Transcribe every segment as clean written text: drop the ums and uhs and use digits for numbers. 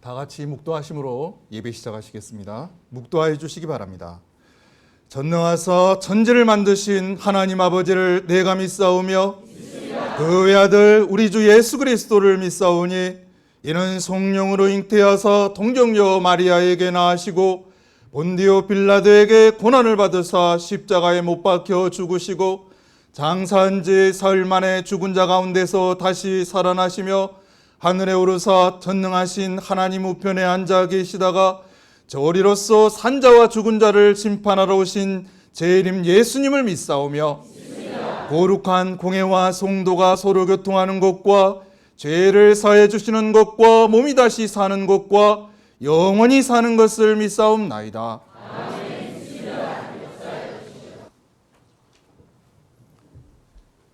다 같이 묵도하심으로 예배 시작하시겠습니다. 묵도하여 주시기 바랍니다. 전능하사 천지를 만드신 하나님 아버지를 내가 믿사오며 그 외아들 우리 주 예수 그리스도를 믿사오니 이는 성령으로 잉태하사 동정녀 마리아에게 낳으시고 본디오 빌라도에게 고난을 받으사 십자가에 못 박혀 죽으시고 장사한 지 사흘 만에 죽은 자 가운데서 다시 살아나시며 하늘에 오르사 전능하신 하나님 우편에 앉아 계시다가 저리로서 산자와 죽은 자를 심판하러 오신 제1임 예수님을 믿사오며 거룩한 공회와 성도가 서로 교통하는 것과 죄를 사해 주시는 것과 몸이 다시 사는 것과 영원히 사는 것을 믿사옵나이다.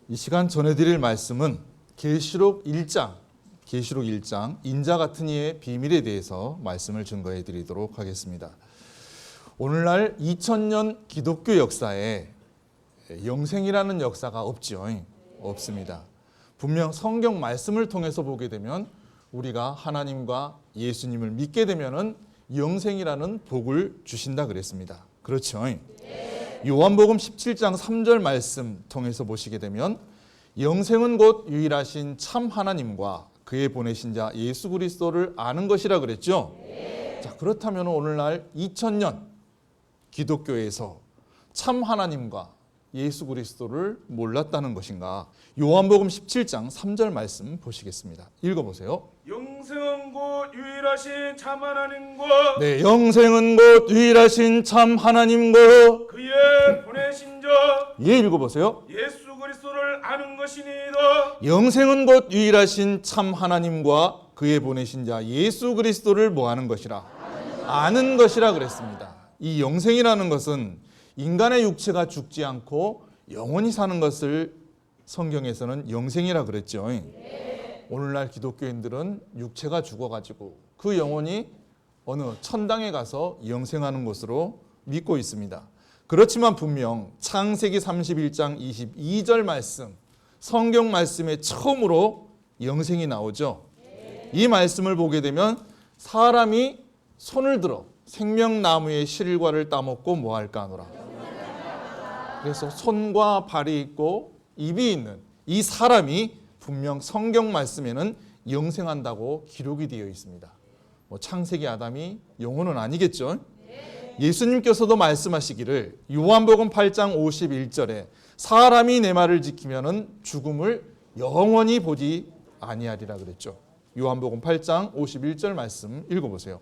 이 시간 전해드릴 말씀은 계시록 1장 인자 같은 이의 비밀에 대해서 말씀을 증거해 드리도록 하겠습니다. 오늘날 2000년 기독교 역사에 영생이라는 역사가 없습니다. 분명 성경 말씀을 통해서 보게 되면 우리가 하나님과 예수님을 믿게 되면은 영생이라는 복을 주신다 그랬습니다. 그렇죠? 요한복음 17장 3절 말씀 통해서 보시게 되면 영생은 곧 유일하신 참 하나님과 그의 보내신 자 예수 그리스도를 아는 것이라 그랬죠. 자, 그렇다면 오늘날 2000년 기독교에서 참 하나님과 예수 그리스도를 몰랐다는 것인가? 요한복음 17장 3절 말씀 보시겠습니다. 읽어보세요. 영생은 곧 유일하신 참 하나님과 네, 영생은 곧 유일하신 참 하나님과 그의 보내신 자 예, 읽어보세요. 예수 그리스도를 아는 것이니이다. 영생은 곧 유일하신 참 하나님과 그의 보내신 자 예수 그리스도를 뭐하는 것이라? 아는 것이라 그랬습니다. 이 영생이라는 것은 인간의 육체가 죽지 않고 영원히 사는 것을 성경에서는 영생이라 그랬죠. 오늘날 기독교인들은 육체가 죽어가지고 그 영혼이 어느 천당에 가서 영생하는 것으로 믿고 있습니다. 그렇지만 분명 창세기 31장 22절 말씀, 성경 말씀에 처음으로 영생이 나오죠. 이 말씀을 보게 되면 사람이 손을 들어 생명나무의 실과를 따먹고 뭐 할까 하노라. 그래서 손과 발이 있고 입이 있는 이 사람이 분명 성경 말씀에는 영생한다고 기록이 되어 있습니다. 창세기 아담이 영혼은 아니겠죠. 예수님께서도 말씀하시기를 요한복음 8장 51절에 사람이 내 말을 지키면은 죽음을 영원히 보지 아니하리라 그랬죠. 요한복음 8장 51절 말씀 읽어보세요.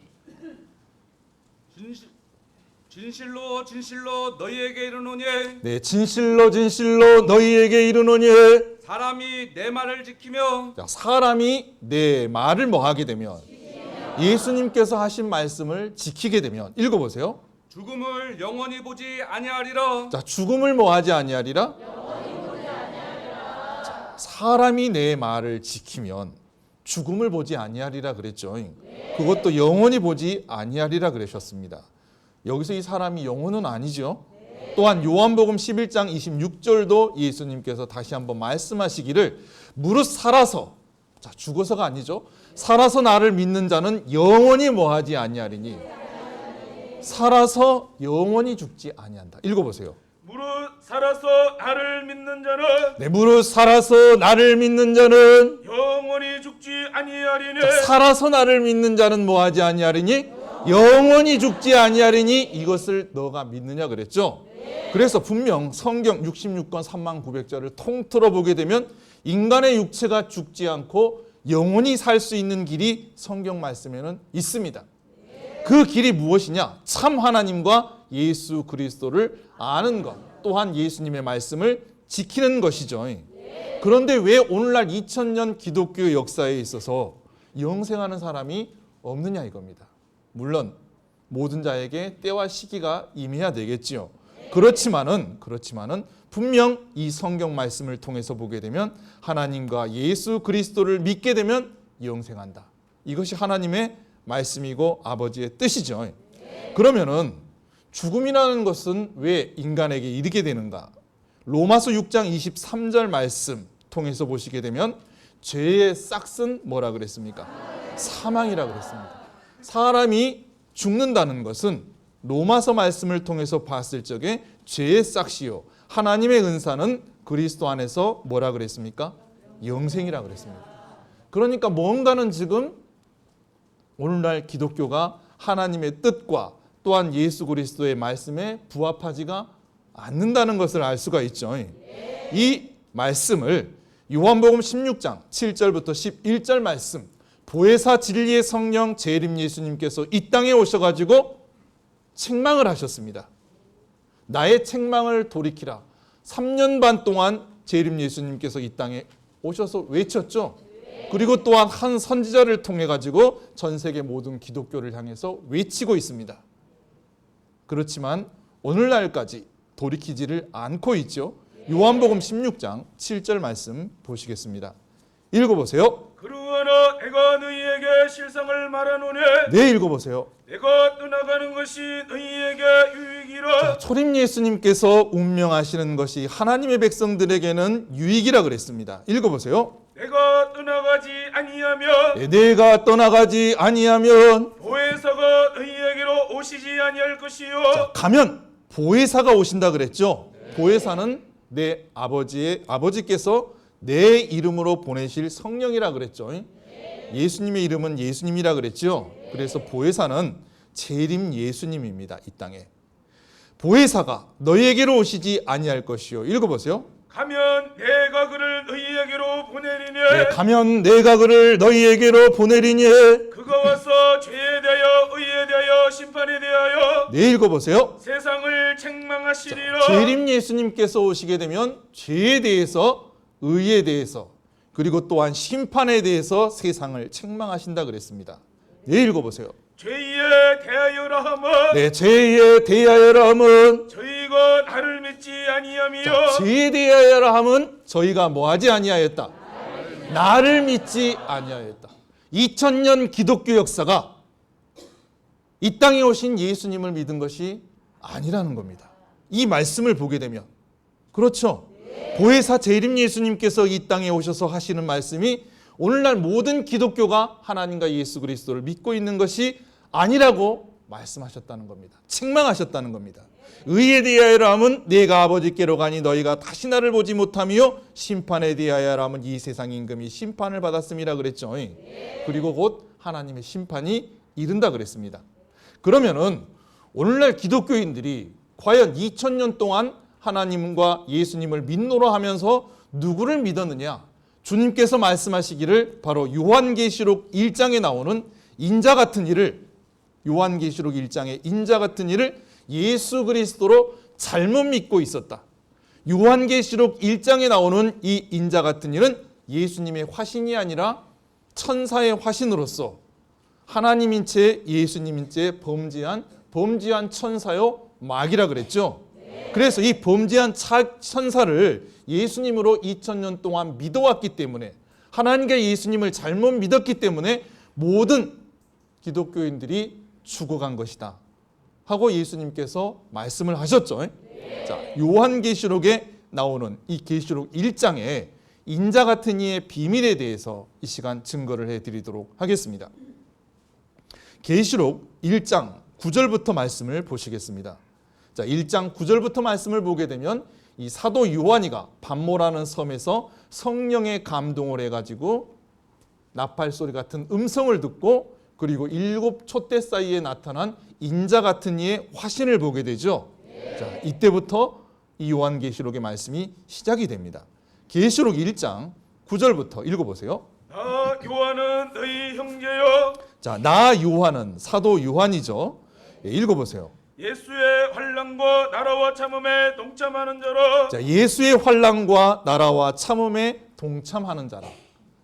진실로 진실로 너희에게 이르노니 네, 진실로 진실로 너희에게 이르노니 사람이 내 말을 지키며 자, 사람이 내 말을 뭐 하게 되면 예수님께서 하신 말씀을 지키게 되면 읽어보세요. 죽음을 영원히 보지 아니하리라. 자, 죽음을 뭐 하지 아니하리라? 자, 사람이 내 말을 지키면 죽음을 보지 아니하리라 그랬죠. 그것도 영원히 보지 아니하리라 그러셨습니다. 여기서 이 사람이 영혼은 아니죠. 또한 요한복음 11장 26절도 예수님께서 다시 한번 말씀하시기를 무릇 살아서, 자, 죽어서가 아니죠. 살아서 나를 믿는 자는 영원히 뭐하지 아니하리니 살아서 영원히 죽지 아니한다. 읽어보세요. 무릇 살아서 나를 믿는 자는 네, 무릇 살아서 나를 믿는 자는 영원히 죽지 아니하리니. 자, 살아서 나를 믿는 자는 뭐하지 아니하리니 영원히 죽지 아니하리니 이것을 너가 믿느냐 그랬죠. 그래서 분명 성경 66권 3900절을 통틀어 보게 되면 인간의 육체가 죽지 않고 영원히 살 수 있는 길이 성경 말씀에는 있습니다. 그 길이 무엇이냐? 참 하나님과 예수 그리스도를 아는 것, 또한 예수님의 말씀을 지키는 것이죠. 그런데 왜 오늘날 2000년 기독교 역사에 있어서 영생하는 사람이 없느냐 이겁니다. 물론 모든 자에게 때와 시기가 임해야 되겠지요. 그렇지만은 분명 이 성경 말씀을 통해서 보게 되면 하나님과 예수 그리스도를 믿게 되면 영생한다. 이것이 하나님의 말씀이고 아버지의 뜻이죠. 그러면은 죽음이라는 것은 왜 인간에게 이르게 되는가? 로마서 6장 23절 말씀 통해서 보시게 되면 죄의 싹은 뭐라 그랬습니까? 사망이라 그랬습니다. 사람이 죽는다는 것은 로마서 말씀을 통해서 봤을 적에 죄의 싹시요 하나님의 은사는 그리스도 안에서 뭐라 그랬습니까? 영생이라 그랬습니다. 그러니까 뭔가는 지금 오늘날 기독교가 하나님의 뜻과 또한 예수 그리스도의 말씀에 부합하지가 않는다는 것을 알 수가 있죠. 이 말씀을 요한복음 16장 7절부터 11절 말씀, 보혜사 진리의 성령 재림 예수님께서 이 땅에 오셔가지고 책망을 하셨습니다. 나의 책망을 돌이키라. 3년 반 동안 재림 예수님께서 이 땅에 오셔서 외쳤죠. 그리고 또한 한 선지자를 통해 가지고 전 세계 모든 기독교를 향해서 외치고 있습니다. 그렇지만 오늘날까지 돌이키지를 않고 있죠. 요한복음 16장 7절 말씀 보시겠습니다. 읽어보세요. 그러나 내가 너희에게 실상을 말하노니 네, 읽어보세요. 내가 떠나가는 것이 너희에게 유익이라. 초림 예수님께서 운명하시는 것이 하나님의 백성들에게는 유익이라 그랬습니다. 읽어보세요. 내가 떠나가지 아니하면 내가 떠나가지 아니하면 보혜사가 너희에게로 오시지 아니할 것이요. 가면 보혜사가 오신다 그랬죠. 보혜사는 내 아버지께서 내 이름으로 보내실 성령이라 그랬죠. 예수님의 이름은 예수님이라 그랬죠. 그래서 보혜사는 재림 예수님입니다. 이 땅에 보혜사가 너희에게로 오시지 아니할 것이요. 읽어보세요. 가면 내가 그를 너희에게로 보내리니 가면 내가 그를 너희에게로 보내리니 그가 와서 죄에 대하여 의에 대하여 심판에 대하여 네, 읽어보세요. 세상을 책망하시리라. 재림 예수님께서 오시게 되면 죄에 대해서 의에 대해서 그리고 또한 심판에 대해서 세상을 책망하신다 그랬습니다. 네, 읽어보세요. 죄에 대하여라 함은 네, 죄에 대하여라 함은 저희가 나를 믿지 아니하며 죄에 대하여라 함은 저희가 뭐하지 아니하였다. 나를 믿지 아니하였다. 2000년 기독교 역사가 이 땅에 오신 예수님을 믿은 것이 아니라는 겁니다. 이 말씀을 보게 되면 그렇죠. 보혜사 재림 예수님께서 이 땅에 오셔서 하시는 말씀이 오늘날 모든 기독교가 하나님과 예수 그리스도를 믿고 있는 것이 아니라고 말씀하셨다는 겁니다. 책망하셨다는 겁니다. 의에 대하여라 함은 내가 아버지께로 가니 너희가 다시 나를 보지 못하며 심판에 대하여라 함은 이 세상 임금이 심판을 받았음이라 그랬죠. 그리고 곧 하나님의 심판이 이른다 그랬습니다. 그러면은 오늘날 기독교인들이 과연 2000년 동안 하나님과 예수님을 믿노라 하면서 누구를 믿었느냐? 주님께서 말씀하시기를 바로 요한계시록 1장에 나오는 인자 같은 이를 요한계시록 1장의 인자 같은 이를 예수 그리스도로 잘못 믿고 있었다. 요한계시록 1장에 나오는 이 인자 같은 이는 예수님의 화신이 아니라 천사의 화신으로서 하나님인 채 예수님인 채 범죄한 천사요 마귀라 그랬죠. 그래서 이 범죄한 천사를 예수님으로 2000년 동안 믿어왔기 때문에 하나님과 예수님을 잘못 믿었기 때문에 모든 기독교인들이 죽어간 것이다 하고 예수님께서 말씀을 하셨죠. 자, 요한계시록에 나오는 이 계시록 1장에 인자 같은 이의 비밀에 대해서 이 시간 증거를 해드리도록 하겠습니다. 계시록 1장 9절부터 말씀을 보시겠습니다. 자, 1장 9절부터 말씀을 보게 되면 이 사도 요한이가 반모라는 섬에서 성령의 감동을 해가지고 나팔 소리 같은 음성을 듣고 그리고 7 촛대 사이에 나타난 인자 같은 이의 화신을 보게 되죠. 자, 이때부터 이 요한계시록의 말씀이 시작이 됩니다. 계시록 1장 9절부터 읽어보세요. 나 요한은 너희 형제여. 자, 나 요한은 사도 요한이죠. 읽어보세요. 예수의 환난과 나라와 참음에 동참하는 자라. 자, 예수의 환난과 나라와 참음에 동참하는 자라.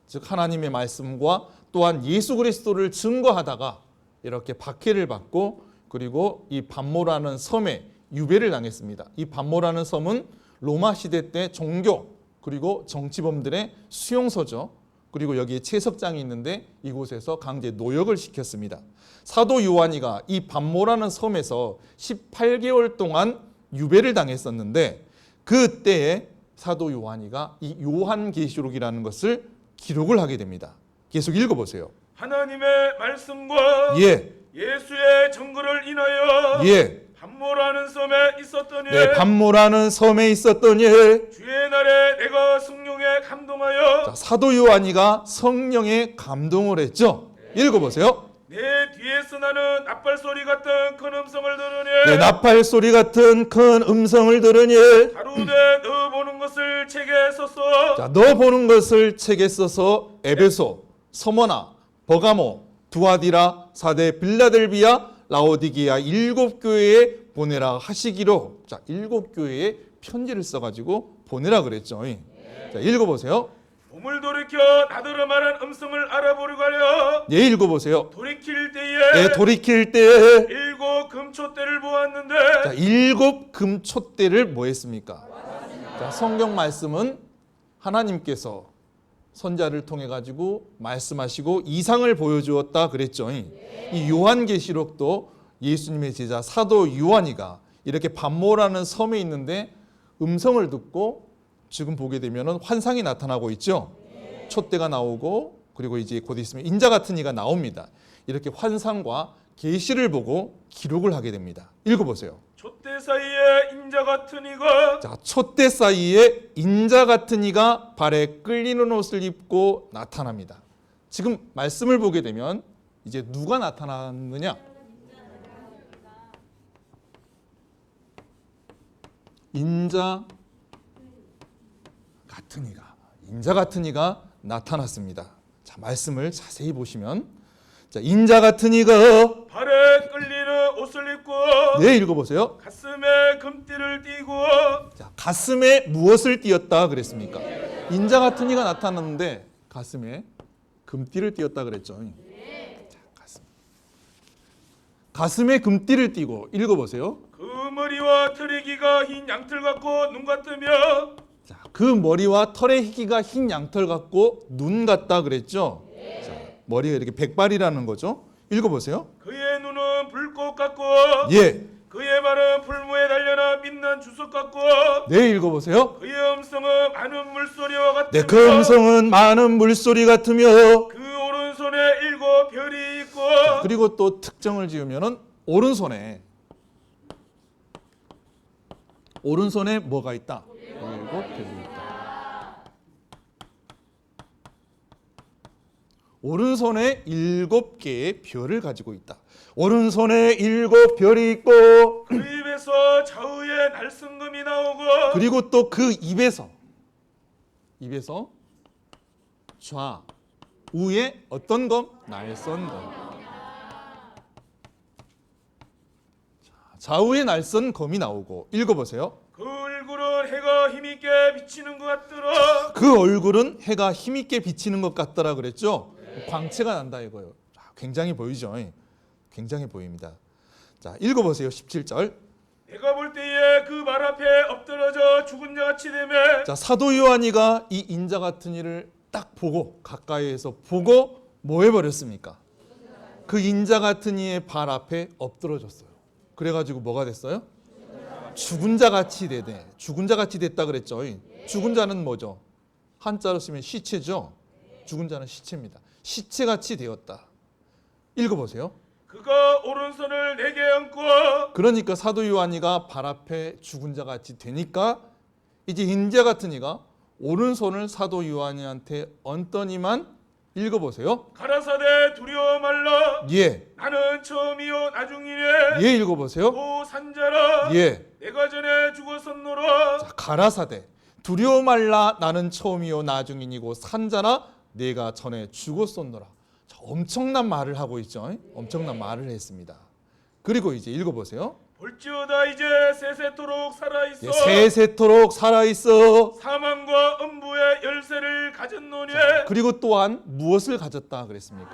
즉 하나님의 말씀과 또한 예수 그리스도를 증거하다가 이렇게 박해를 받고 그리고 이 반모라는 섬에 유배를 당했습니다. 이 반모라는 섬은 로마 시대 때 종교 그리고 정치범들의 수용소죠. 그리고 여기에 채석장이 있는데 이곳에서 강제 노역을 시켰습니다. 사도 요한이가 이 반모라는 섬에서 18개월 동안 유배를 당했었는데 그때에 사도 요한이가 이 요한계시록이라는 것을 기록을 하게 됩니다. 계속 읽어보세요. 하나님의 말씀과 예, 예수의 증거를 인하여 예, 반모라는 섬에 있었더니 네, 반모라는 섬에 있었던 일. 주의 날에 내가 성령에 감동하여 자, 사도 요한이가 성령에 감동을 했죠. 읽어보세요. 내 뒤에서 나는 나팔 소리 같은 큰 음성을 들으니 네, 나팔 소리 같은 큰 음성을 들으니 가로되 너 보는 것을 책에 썼어. 자, 너 보는 것을 책에 써서 에베소, 서머나, 버가모, 두아디라, 사대 빌라델비아, 라오디게아 7교회에 보내라 하시기로. 자, 7교회에 편지를 써가지고 보내라 그랬죠. 자, 읽어보세요. 몸을 돌이켜 나더러 말한 음성을 알아보려고 하려 예, 읽어보세요. 돌이킬 때에 예, 돌이킬 때에 7 금초대를 보았는데 자, 7 금촛대를 뭐 했습니까? 자, 성경 말씀은 하나님께서 선자를 통해 가지고 말씀하시고 이상을 보여주었다 그랬죠. 이 요한계시록도 예수님의 제자 사도 요한이가 이렇게 반모라는 섬에 있는데 음성을 듣고 지금 보게 되면 환상이 나타나고 있죠. 촛대가 나오고 그리고 이제 곧 있으면 인자 같은 이가 나옵니다. 이렇게 환상과 계시를 보고 기록을 하게 됩니다. 읽어보세요. 촛대 사이에 인자 같은 이가 자, 촛대 사이에 인자 같은 이가 발에 끌리는 옷을 입고 나타납니다. 지금 말씀을 보게 되면 이제 누가 나타났느냐? 인자 같은 이가 나타났습니다. 자, 말씀을 자세히 보시면 자, 인자 같은 이가 발에 끌리는 옷을 입고 네, 읽어보세요. 가슴에 금띠를 띠고 자, 가슴에 무엇을 띄었다 그랬습니까? 인자 같은 이가 나타났는데 가슴에 금띠를 띄었다 그랬죠. 자, 가슴에 금띠를 띄고 읽어보세요. 그 머리와 털의 기가 흰 양털 같고 눈 같으며 자, 그 머리와 털의 희기가 흰 양털 같고 눈 같다 그랬죠. 자, 머리가 이렇게 백발이라는 거죠. 읽어보세요. 그의 눈은 불꽃 같고 예, 그의 발은 풀무에 달려나 빛난 주석 같고 네, 읽어보세요. 그의 음성은 많은 물소리와 같으며 네, 그 음성은 많은 물소리 같으며 그 오른손에 7 별이 있고 그리고 또 특정을 지으면은 오른손에 뭐가 있다? 7 별이 있다. 오른손에 7개의 별을 가지고 있다. 오른손에 7 별이 있고 그 입에서 좌우에 날성금이 나오고 그리고 또 그 입에서 좌우에 어떤 검? 날선검. 좌우에 날선 검이 나오고 읽어보세요. 그 얼굴은 해가 힘있게 비치는 것 같더라. 그 얼굴은 해가 힘있게 비치는 것 같더라 그랬죠. 광채가 난다 이거예요. 굉장히 보이죠. 굉장히 보입니다. 자, 읽어보세요. 17절. 내가 볼 때에 그 말 앞에 엎드러져 죽은 자같이 되매 자, 사도 요한이가 이 인자 같은 이를 딱 보고 가까이에서 보고 뭐 해버렸습니까? 그 인자 같은 이의 발 앞에 엎드러졌어요. 그래가지고 뭐가 됐어요? 죽은 자같이 되네. 죽은 자같이 됐다 그랬죠. 죽은 자는 뭐죠? 한자로 쓰면 시체죠. 죽은 자는 시체입니다. 시체같이 되었다. 읽어보세요. 그가 오른손을 내게 얹고 그러니까 사도 요한이가 발 앞에 죽은 자같이 되니까 이제 인자 같은 이가 오른손을 사도 요한이한테 얹더니만 읽어보세요. 가라사대 두려워 말라. 예, 나는 처음이요 나중이니 예, 읽어보세요. 또 산자라. 예, 내가 전에 죽었었노라. 자, 가라사대 두려워 말라. 나는 처음이요 나중이니고 산자라. 내가 전에 죽었었노라. 자, 엄청난 말을 하고 있죠. 엄청난 말을 했습니다. 그리고 이제 읽어보세요. 볼지어다 이제 세세토록 살아있어. 예, 세세토록 살아있어. 사망과 음부의 열쇠를 가졌노니 그리고 또한 무엇을 가졌다 그랬습니까?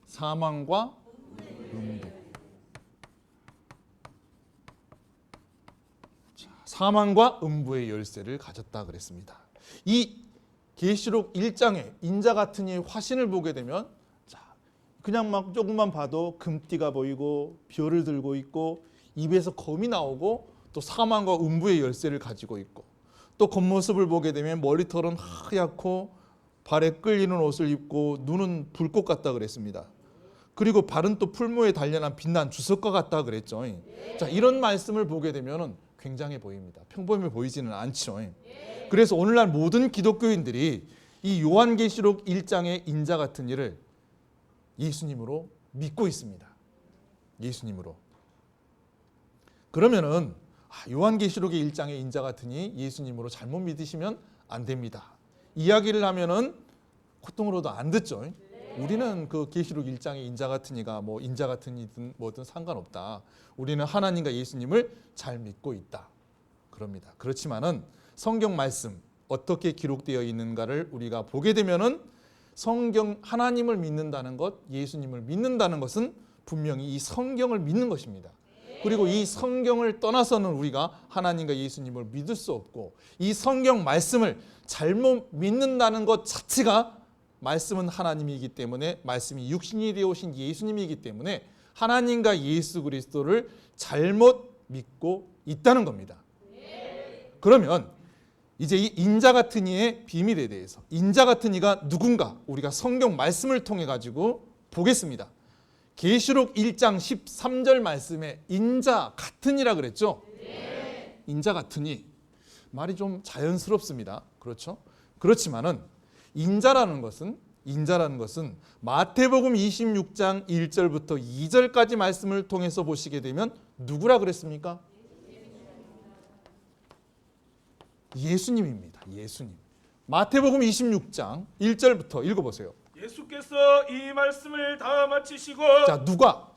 사망과 음부. 자, 사망과 음부의 열쇠를 가졌다 그랬습니다. 이 계시록 1장에 인자 같은 이의 화신을 보게 되면 자, 그냥 막 조금만 봐도 금띠가 보이고 별을 들고 있고 입에서 검이 나오고 또 사망과 음부의 열쇠를 가지고 있고 또 겉모습을 보게 되면 머리털은 하얗고 발에 끌리는 옷을 입고 눈은 불꽃 같다 그랬습니다. 그리고 발은 또 풀무에 단련한 빛난 주석과 같다 그랬죠. 자, 이런 말씀을 보게 되면 굉장해 보입니다. 평범해 보이지는 않죠. 그래서 오늘날 모든 기독교인들이 이 요한계시록 1장의 인자 같은 이를 예수님으로 믿고 있습니다. 예수님으로. 그러면은 요한계시록의 1장의 인자 같으니 예수님으로 잘못 믿으시면 안 됩니다. 이야기를 하면은 고통으로도 안 듣죠. 우리는 그 계시록 1장의 인자 같으니가 뭐 인자 같으니든 뭐든 상관없다. 우리는 하나님과 예수님을 잘 믿고 있다. 그럽니다. 그렇지만은 성경 말씀 어떻게 기록되어 있는가를 우리가 보게 되면은 성경 하나님을 믿는다는 것, 예수님을 믿는다는 것은 분명히 이 성경을 믿는 것입니다. 그리고 이 성경을 떠나서는 우리가 하나님과 예수님을 믿을 수 없고 이 성경 말씀을 잘못 믿는다는 것 자체가 말씀은 하나님이기 때문에 말씀이 육신이 되어 오신 예수님이기 때문에 하나님과 예수 그리스도를 잘못 믿고 있다는 겁니다. 그러면 이제 이 인자 같은 이의 비밀에 대해서 인자 같은 이가 누군가 우리가 성경 말씀을 통해 가지고 보겠습니다. 계시록 1장 13절 말씀에 인자 같은 이라 그랬죠? 인자 같은 이 말이 좀 자연스럽습니다. 그렇죠? 그렇지만은 인자라는 것은 마태복음 26장 1절부터 2절까지 말씀을 통해서 보시게 되면 누구라 그랬습니까? 예수님입니다. 예수님. 마태복음 26장 1절부터 읽어보세요. 예수께서 이 말씀을 다 마치시고 자, 누가?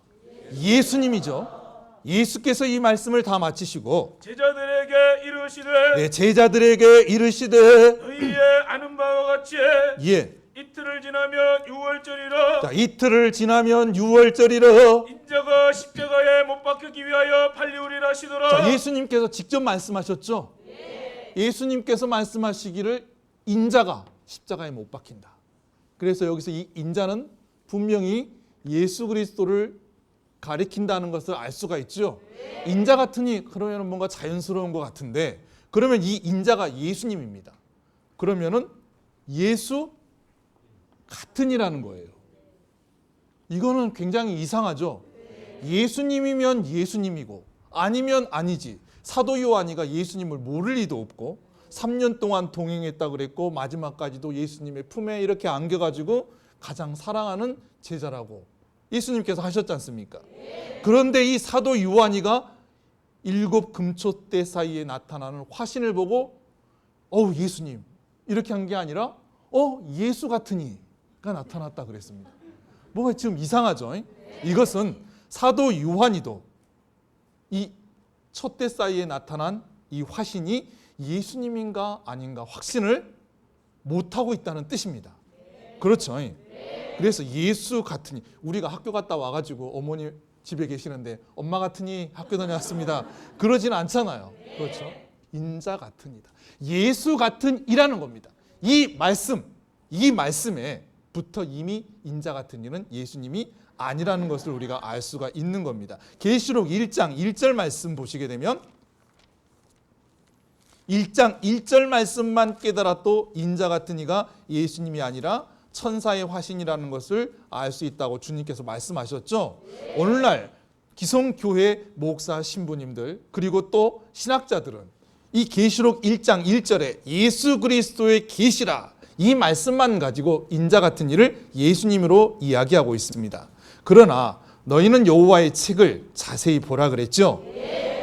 예수님이죠. 예수께서 이 말씀을 다 마치시고 제자들에게 이르시되 네, 제자들에게 이르시되 너희의 아는 바와 같이 예. 이틀을 지나면 6월절이라 자, 이틀을 지나면 6월절이라 인자가 십자가에 못 박히기 위하여 팔리우리라 하시더라. 자, 예수님께서 직접 말씀하셨죠. 예수님께서 말씀하시기를 인자가 십자가에 못 박힌다. 그래서 여기서 이 인자는 분명히 예수 그리스도를 가리킨다는 것을 알 수가 있죠. 인자 같으니 그러면 뭔가 자연스러운 것 같은데 그러면 이 인자가 예수님입니다. 그러면은 예수 같은이라는 거예요. 이거는 굉장히 이상하죠. 예수님이면 예수님이고 아니면 아니지. 사도 요한이가 예수님을 모를 리도 없고 3년 동안 동행했다 그랬고 마지막까지도 예수님의 품에 이렇게 안겨가지고 가장 사랑하는 제자라고 예수님께서 하셨지 않습니까? 그런데 이 사도 요한이가 7 금초대 사이에 나타나는 화신을 보고 예수님 이렇게 한 게 아니라 예수 같은 이가 나타났다 그랬습니다. 뭐가 지금 이상하죠? 이것은 사도 요한이도 이 촛대 사이에 나타난 이 화신이 예수님인가 아닌가 확신을 못하고 있다는 뜻입니다. 그렇죠? 그래서 예수 같으니 우리가 학교 갔다 와가지고 어머니 집에 계시는데 엄마 같으니 학교 다녀왔습니다. 그러지는 않잖아요. 그렇죠? 인자 같으니다. 예수 같은 이라는 겁니다. 이 말씀에 부터 이미 인자 같은 이는 예수님이 아니라는 것을 우리가 알 수가 있는 겁니다. 계시록 1장 1절 말씀 보시게 되면 1장 1절 말씀만 깨달아도 인자 같은 이가 예수님이 아니라 천사의 화신이라는 것을 알 수 있다고 주님께서 말씀하셨죠. 오늘날 기성교회 목사 신부님들 그리고 또 신학자들은 이 계시록 1장 1절에 예수 그리스도의 계시라 이 말씀만 가지고 인자 같은 이를 예수님으로 이야기하고 있습니다. 그러나 너희는 여호와의 책을 자세히 보라 그랬죠.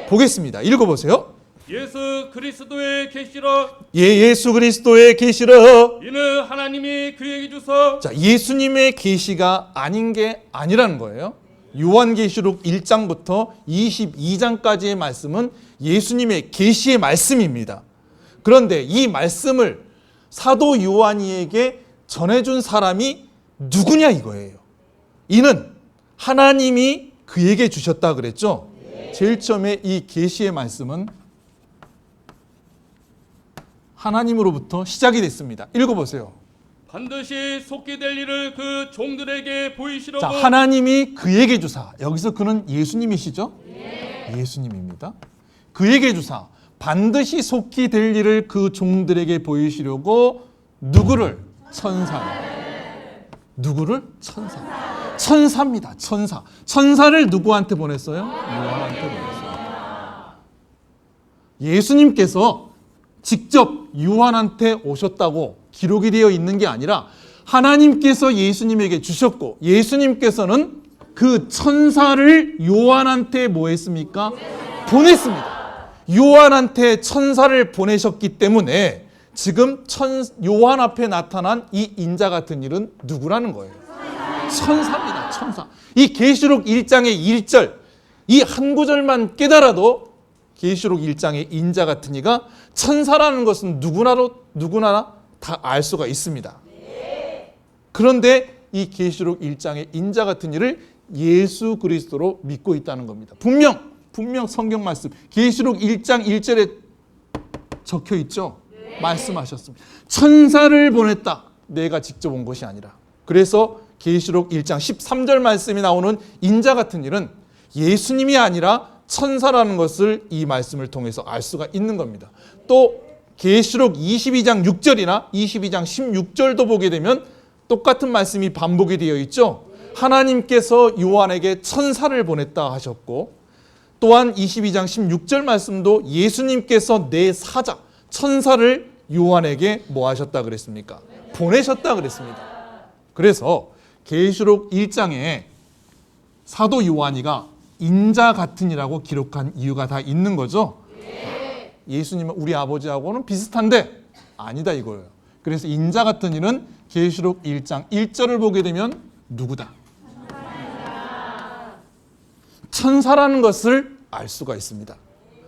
보겠습니다. 읽어보세요. 예수 그리스도의 계시라. 예수 그리스도의 계시라. 이는 하나님이 그에게 주사. 자, 예수님의 계시가 아닌 게 아니라는 거예요. 요한계시록 1장부터 22장까지의 말씀은 예수님의 계시의 말씀입니다. 그런데 이 말씀을 사도 요한이에게 전해준 사람이 누구냐 이거예요. 이는 하나님이 그에게 주셨다 그랬죠. 제일 처음에 이 계시의 말씀은 하나님으로부터 시작이 됐습니다. 읽어보세요. 반드시 속게 될 일을 그 종들에게 보이시려고. 자, 하나님이 그에게 주사. 여기서 그는 예수님이시죠? 예수님입니다. 그에게 주사. 반드시 속히 될 일을 그 종들에게 보이시려고 누구를? 천사. 누구를? 천사. 천사입니다. 천사. 천사를 누구한테 보냈어요? 요한한테 보냈어요. 예수님께서 직접 요한한테 오셨다고 기록이 되어 있는 게 아니라 하나님께서 예수님에게 주셨고, 예수님께서는 그 천사를 요한한테 뭐 했습니까? 보냈습니다. 요한한테 천사를 보내셨기 때문에 지금 요한 앞에 나타난 이 인자 같은 일은 누구라는 거예요? 천사입니다. 천사. 이 계시록 1장의 1절, 이 한 구절만 깨달아도 계시록 1장의 인자 같은 이가 천사라는 것은 누구나 다 알 수가 있습니다. 그런데 이 계시록 1장의 인자 같은 이를 예수 그리스도로 믿고 있다는 겁니다. 분명 성경 말씀 계시록 1장 1절에 적혀 있죠. 말씀하셨습니다. 천사를 보냈다. 내가 직접 온 것이 아니라. 그래서 계시록 1장 13절 말씀이 나오는 인자 같은 일은 예수님이 아니라 천사라는 것을 이 말씀을 통해서 알 수가 있는 겁니다. 또 계시록 22장 6절이나 22장 16절도 보게 되면 똑같은 말씀이 반복이 되어 있죠. 하나님께서 요한에게 천사를 보냈다 하셨고, 또한 22장 16절 말씀도 예수님께서 내 사자 천사를 요한에게 뭐 하셨다 그랬습니까? 보내셨다 그랬습니다. 그래서 계시록 1장에 사도 요한이가 인자 같으니라고 기록한 이유가 다 있는 거죠. 예수님은 우리 아버지하고는 비슷한데 아니다 이거예요. 그래서 인자 같은 이는 계시록 1장 1절을 보게 되면 누구다? 천사라는 것을 알 수가 있습니다.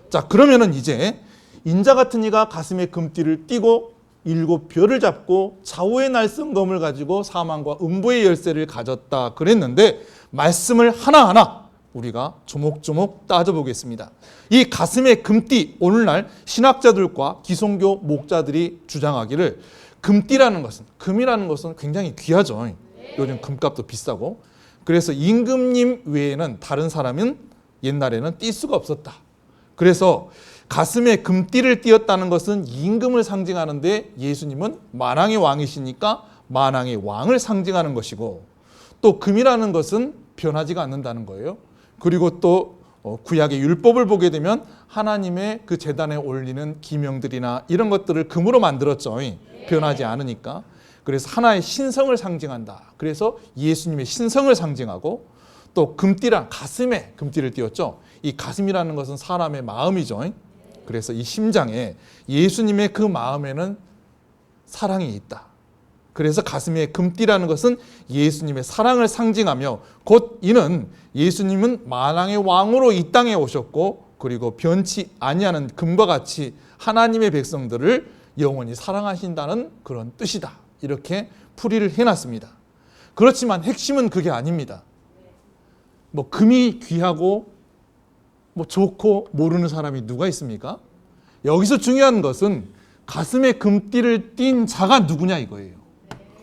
자, 그러면은 이제 인자 같은 이가 가슴에 금띠를 띠고 7별을 잡고 좌우의 날성검을 가지고 사망과 음부의 열쇠를 가졌다 그랬는데, 말씀을 하나하나 우리가 조목조목 따져보겠습니다. 이 가슴에 금띠, 오늘날 신학자들과 기성교 목자들이 주장하기를 금띠라는 것은, 금이라는 것은 굉장히 귀하죠. 요즘 금값도 비싸고. 그래서 임금님 외에는 다른 사람은 옛날에는 띌 수가 없었다. 그래서 가슴에 금띠를 띄었다는 것은 임금을 상징하는데, 예수님은 만왕의 왕이시니까 만왕의 왕을 상징하는 것이고, 또 금이라는 것은 변하지가 않는다는 거예요. 그리고 또 구약의 율법을 보게 되면 하나님의 그 제단에 올리는 기명들이나 이런 것들을 금으로 만들었죠. 변하지 않으니까. 그래서 하나의 신성을 상징한다. 그래서 예수님의 신성을 상징하고, 또 금띠란 가슴에 금띠를 띄웠죠. 이 가슴이라는 것은 사람의 마음이죠. 그래서 이 심장에 예수님의 그 마음에는 사랑이 있다. 그래서 가슴에 금띠라는 것은 예수님의 사랑을 상징하며, 곧 이는 예수님은 만왕의 왕으로 이 땅에 오셨고, 그리고 변치 아니하는 금과 같이 하나님의 백성들을 영원히 사랑하신다는 그런 뜻이다. 이렇게 풀이를 해놨습니다. 그렇지만 핵심은 그게 아닙니다. 뭐 금이 귀하고 뭐 좋고 모르는 사람이 누가 있습니까? 여기서 중요한 것은 가슴에 금띠를 띈 자가 누구냐 이거예요.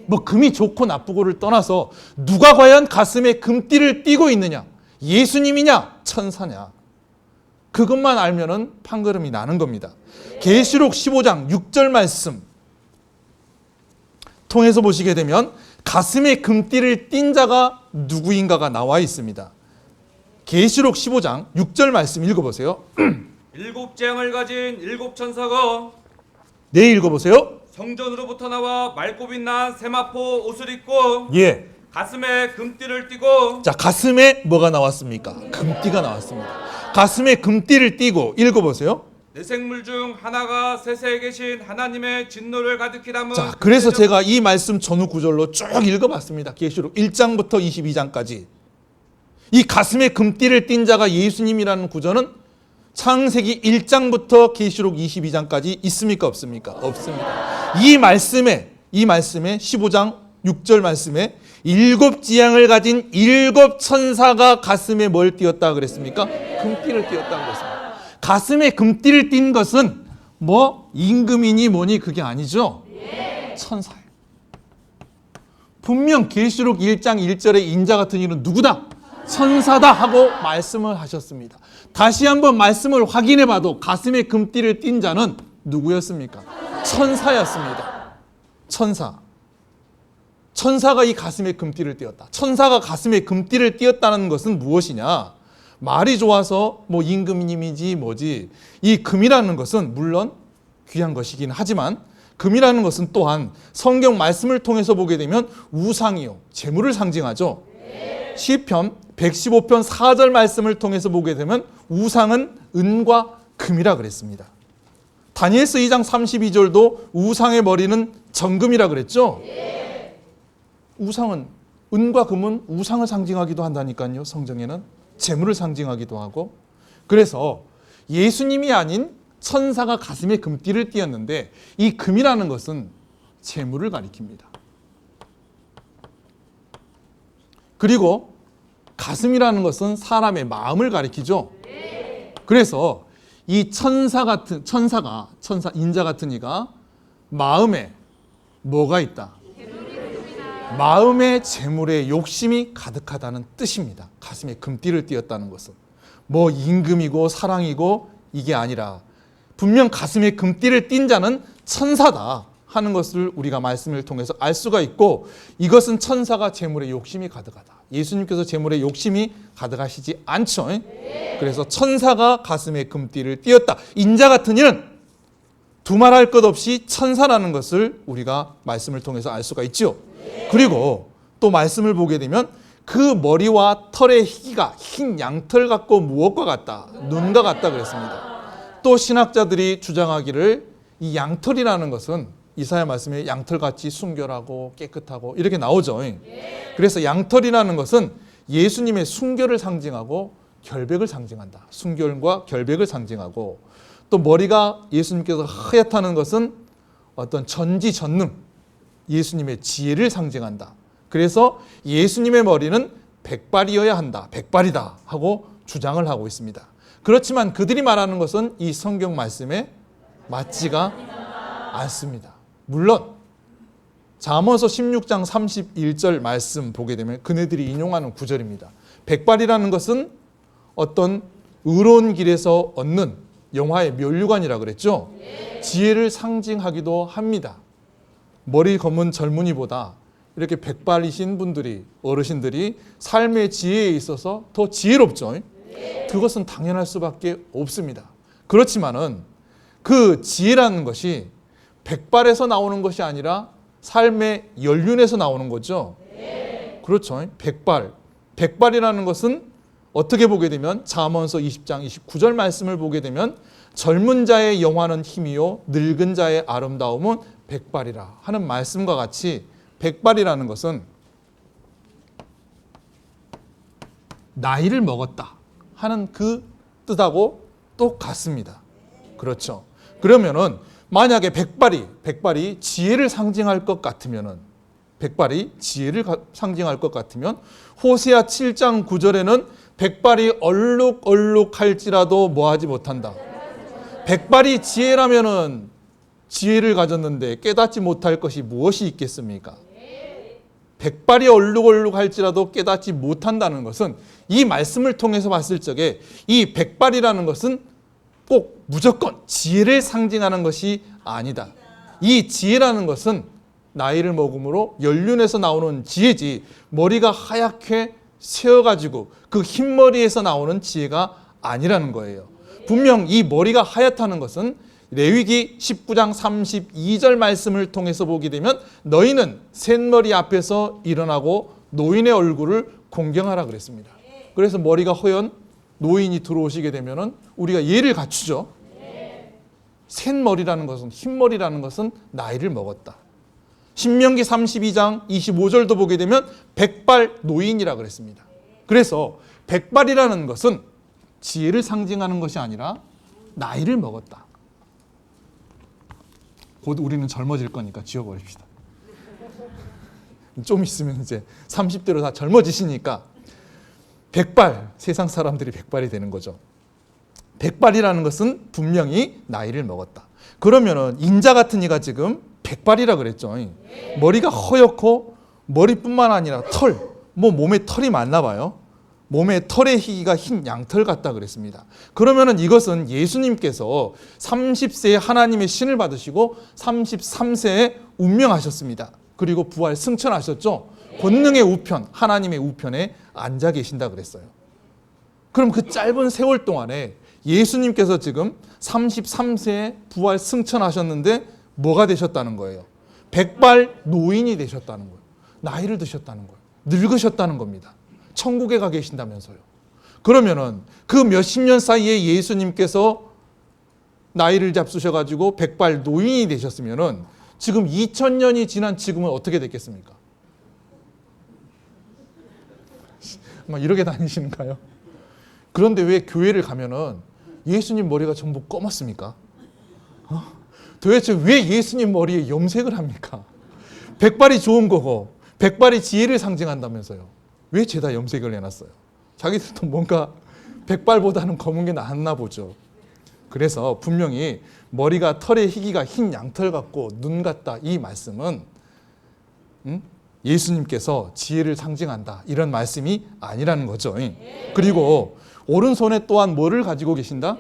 뭐 금이 좋고 나쁘고를 떠나서 누가 과연 가슴에 금띠를 띠고 있느냐? 예수님이냐? 천사냐? 그것만 알면은 판가름이 나는 겁니다. 계시록 15장 6절 말씀 통해서 보시게 되면 가슴에 금띠를 띈 자가 누구인가가 나와 있습니다. 계시록 15장 6절 말씀 읽어보세요. 7재앙을 가진 7천사가 네, 읽어보세요. 성전으로부터 나와 맑고 빛난 세마포 옷을 입고 예. 가슴에 금띠를 띠고, 자, 가슴에 뭐가 나왔습니까? 금띠가 나왔습니다. 가슴에 금띠를 띠고, 읽어보세요. 내생물 중 하나가 세세에 계신 하나님의 진노를 가득히 담은. 자, 그래서 제가 이 말씀 전후 구절로 쭉 읽어봤습니다. 계시록 1장부터 22장까지. 이 가슴에 금띠를 띈 자가 예수님이라는 구절은 창세기 1장부터 계시록 22장까지 있습니까? 없습니까? 없습니다. 이 말씀에 15장 6절 말씀에 7지향을 가진 7천사가 가슴에 뭘 띄었다 그랬습니까? 금띠를 띄었다 그랬습니다. 가슴에 금띠를 띈 것은 뭐 임금이니 뭐니 그게 아니죠. 천사예요. 분명 계시록 1장 1절의 인자 같은 이는 누구다? 천사다 하고 말씀을 하셨습니다. 다시 한번 말씀을 확인해 봐도 가슴에 금띠를 띈 자는 누구였습니까? 천사였습니다. 천사. 천사가 이 가슴에 금띠를 띄었다. 천사가 가슴에 금띠를 띄었다는 것은 무엇이냐? 말이 좋아서 뭐 임금님이지 뭐지. 이 금이라는 것은 물론 귀한 것이긴 하지만 금이라는 것은 또한 성경 말씀을 통해서 보게 되면 우상이요, 재물을 상징하죠. 시편 115편 4절 말씀을 통해서 보게 되면 우상은 은과 금이라 그랬습니다. 다니엘서 2장 32절도 우상의 머리는 정금이라 그랬죠. 우상은, 은과 금은 우상을 상징하기도 한다니까요. 성경에는 재물을 상징하기도 하고. 그래서 예수님이 아닌 천사가 가슴에 금띠를 띄었는데 이 금이라는 것은 재물을 가리킵니다. 그리고 가슴이라는 것은 사람의 마음을 가리키죠. 그래서 이 천사, 인자 같은 이가 마음에 뭐가 있다? 마음의 재물에 욕심이 가득하다는 뜻입니다. 가슴에 금띠를 띄었다는 것은 뭐 임금이고 사랑이고 이게 아니라 분명 가슴에 금띠를 띈 자는 천사다 하는 것을 우리가 말씀을 통해서 알 수가 있고, 이것은 천사가 재물에 욕심이 가득하다. 예수님께서 재물에 욕심이 가득하시지 않죠. 그래서 천사가 가슴에 금띠를 띄었다. 인자 같은 이는 두말할 것 없이 천사라는 것을 우리가 말씀을 통해서 알 수가 있죠. 그리고 또 말씀을 보게 되면 그 머리와 털의 희기가 흰 양털 같고 무엇과 같다? 눈과 같다 그랬습니다. 또 신학자들이 주장하기를 이 양털이라는 것은 이사야 말씀에 양털같이 순결하고 깨끗하고 이렇게 나오죠. 그래서 양털이라는 것은 예수님의 순결을 상징하고 결백을 상징한다. 순결과 결백을 상징하고, 또 머리가 예수님께서 하얗다는 것은 어떤 전지전능, 예수님의 지혜를 상징한다. 그래서 예수님의 머리는 백발이어야 한다. 백발이다 하고 주장을 하고 있습니다. 그렇지만 그들이 말하는 것은 이 성경 말씀에 맞지가 않습니다. 물론 잠언서 16장 31절 말씀 보게 되면 그네들이 인용하는 구절입니다. 백발이라는 것은 어떤 의로운 길에서 얻는 영화의 면류관이라 그랬죠. 지혜를 상징하기도 합니다. 머리 검은 젊은이보다 이렇게 백발이신 분들이, 어르신들이 삶의 지혜에 있어서 더 지혜롭죠. 그것은 당연할 수밖에 없습니다. 그렇지만은 그 지혜라는 것이 백발에서 나오는 것이 아니라 삶의 연륜에서 나오는 거죠. 그렇죠. 백발이라는 것은 어떻게 보게 되면 잠언서 20장 29절 말씀을 보게 되면 젊은 자의 영화는 힘이요 늙은 자의 아름다움은 백발이라 하는 말씀과 같이 백발이라는 것은 나이를 먹었다 하는 그 뜻하고 똑같습니다. 그렇죠. 그러면은 만약에 백발이 지혜를 상징할 것 같으면은, 백발이 지혜를 상징할 것 같으면 호세아 7장 9절에는 백발이 얼룩얼룩할지라도 뭐하지 못한다. 백발이 지혜라면은 지혜를 가졌는데 깨닫지 못할 것이 무엇이 있겠습니까? 백발이 얼룩얼룩할지라도 깨닫지 못한다는 것은 이 말씀을 통해서 봤을 적에 이 백발이라는 것은 꼭 무조건 지혜를 상징하는 것이 아니다. 이 지혜라는 것은 나이를 먹음으로 연륜에서 나오는 지혜지, 머리가 하얗게 세어가지고 그 흰머리에서 나오는 지혜가 아니라는 거예요. 분명 이 머리가 하얗다는 것은 레위기 19장 32절 말씀을 통해서 보게 되면 너희는 셋머리 앞에서 일어나고 노인의 얼굴을 공경하라 그랬습니다. 그래서 머리가 허연 노인이 들어오시게 되면은 우리가 예를 갖추죠. 셋머리라는 것은, 흰머리라는 것은 나이를 먹었다. 신명기 32장 25절도 보게 되면 백발 노인이라 그랬습니다. 그래서 백발이라는 것은 지혜를 상징하는 것이 아니라 나이를 먹었다. 곧 우리는 젊어질 거니까 지워버립시다. 좀 있으면 이제 30대로 다 젊어지시니까 백발, 세상 사람들이 백발이 되는 거죠. 백발이라는 것은 분명히 나이를 먹었다. 그러면은 인자 같은 이가 지금 백발이라 그랬죠. 머리가 허옇고 머리뿐만 아니라 털, 뭐 몸에 털이 많나 봐요. 몸에 털의 희기가 흰 양털 같다 그랬습니다. 그러면은 이것은 예수님께서 30세에 하나님의 신을 받으시고 33세에 운명하셨습니다. 그리고 부활 승천하셨죠. 권능의 우편, 하나님의 우편에 앉아 계신다 그랬어요. 그럼 그 짧은 세월 동안에 예수님께서 지금 33세에 부활 승천하셨는데 뭐가 되셨다는 거예요? 백발 노인이 되셨다는 거예요. 나이를 드셨다는 거예요. 늙으셨다는 겁니다. 천국에 가 계신다면서요. 그러면은 그 몇십 년 사이에 예수님께서 나이를 잡수셔가지고 백발 노인이 되셨으면은 지금 2000년이 지난 지금은 어떻게 됐겠습니까? 막 이렇게 다니시는가요? 그런데 왜 교회를 가면은 예수님 머리가 전부 검었습니까? 도대체 왜 예수님 머리에 염색을 합니까? 백발이 좋은 거고 백발이 지혜를 상징한다면서요. 왜 죄다 염색을 해놨어요? 자기들도 뭔가 백발보다는 검은 게 낫나 보죠. 그래서 분명히 머리가 털의 희기가 흰 양털 같고 눈 같다 이 말씀은 예수님께서 지혜를 상징한다 이런 말씀이 아니라는 거죠. 그리고 오른손에 또한 뭐를 가지고 계신다?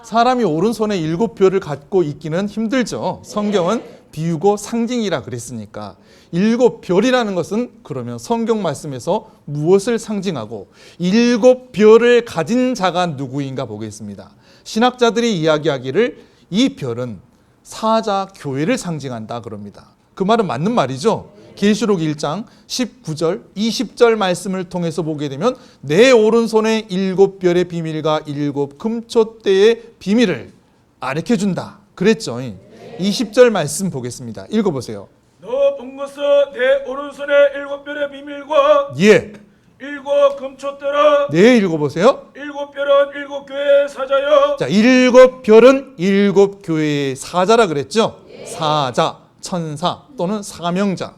사람이 오른손에 7뼈를 갖고 있기는 힘들죠. 성경은 비유고 상징이라 그랬으니까 7별이라는 것은 그러면 성경 말씀에서 무엇을 상징하고 7별을 가진 자가 누구인가 보겠습니다. 신학자들이 이야기하기를 이 별은 사자 교회를 상징한다 그럽니다. 그 말은 맞는 말이죠. 계시록 1장 19절 20절 말씀을 통해서 보게 되면 내 오른손에 7별의 비밀과 7 금초대의 비밀을 가르쳐준다 그랬죠. 20절 말씀 보겠습니다. 읽어보세요. 너 본 것은 내 오른손에 7별의 비밀과 예. 7 금초대라. 네, 읽어보세요. 7별은 7교회의 사자여. 자, 7별은 7교회의 사자라 그랬죠. 사자, 천사 또는 사명자.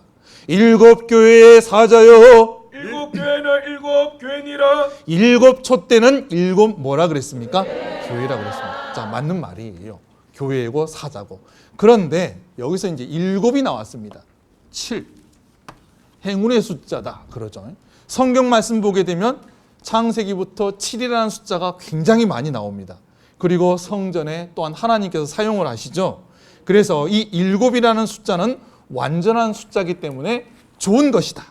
7교회의 사자요. 7교회는 7교회니라. 7 촛대는 7 뭐라 그랬습니까? 교회라 그랬습니다. 자, 맞는 말이에요. 교회고 사자고. 그런데 여기서 이제 7이 나왔습니다. 7. 행운의 숫자다. 그러죠. 성경 말씀 보게 되면 창세기부터 7이라는 숫자가 굉장히 많이 나옵니다. 그리고 성전에 또한 하나님께서 사용을 하시죠. 그래서 이 7이라는 숫자는 완전한 숫자이기 때문에 좋은 것이다.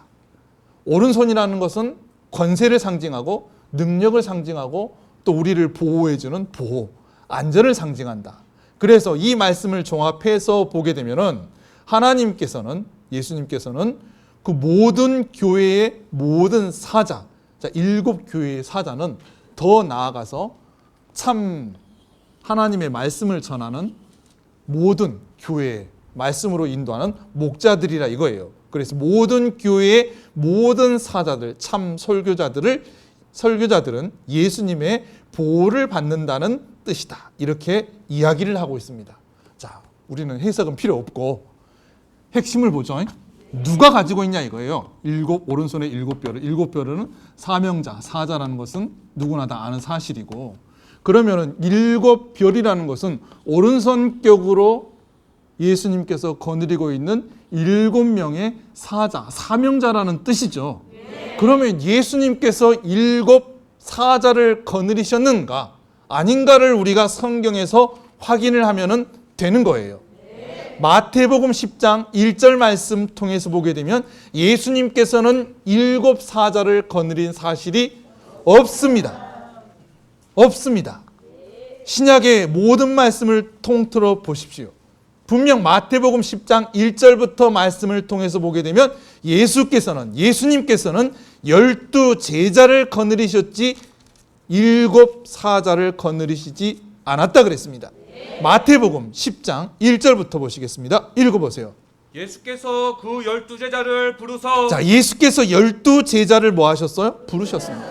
오른손이라는 것은 권세를 상징하고 능력을 상징하고 또 우리를 보호해주는 보호, 안전을 상징한다. 그래서 이 말씀을 종합해서 보게 되면은 하나님께서는 예수님께서는 그 모든 교회의 모든 사자, 자, 7교회의 사자는 더 나아가서 참 하나님의 말씀을 전하는 모든 교회의 말씀으로 인도하는 목자들이라 이거예요. 그래서 모든 교회의 모든 사자들, 참 설교자들은 예수님의 보호를 받는다는 뜻이다. 이렇게 이야기를 하고 있습니다. 자, 우리는 해석은 필요 없고 핵심을 보죠. 누가 가지고 있냐 이거예요. 오른손에 7뼈를. 7뼈는 사명자, 사자라는 것은 누구나 다 아는 사실이고, 그러면은 7별이라는 것은 오른손격으로 예수님께서 거느리고 있는 7명의 사자, 사명자라는 뜻이죠. 그러면 예수님께서 7 사자를 거느리셨는가 아닌가를 우리가 성경에서 확인을 하면 되는 거예요. 마태복음 10장 1절 말씀 통해서 보게 되면 예수님께서는 7 사자를 거느린 사실이 없습니다. 없습니다. 신약의 모든 말씀을 통틀어 보십시오. 분명 마태복음 10장 1절부터 말씀을 통해서 보게 되면 예수님께서는 12 제자를 거느리셨지 7 사자를 거느리시지 않았다 그랬습니다. 마태복음 10장 1절부터 보시겠습니다. 읽어보세요. 예수께서 그 12 제자를 부르사. 자, 예수께서 12 제자를 뭐 하셨어요? 부르셨습니다.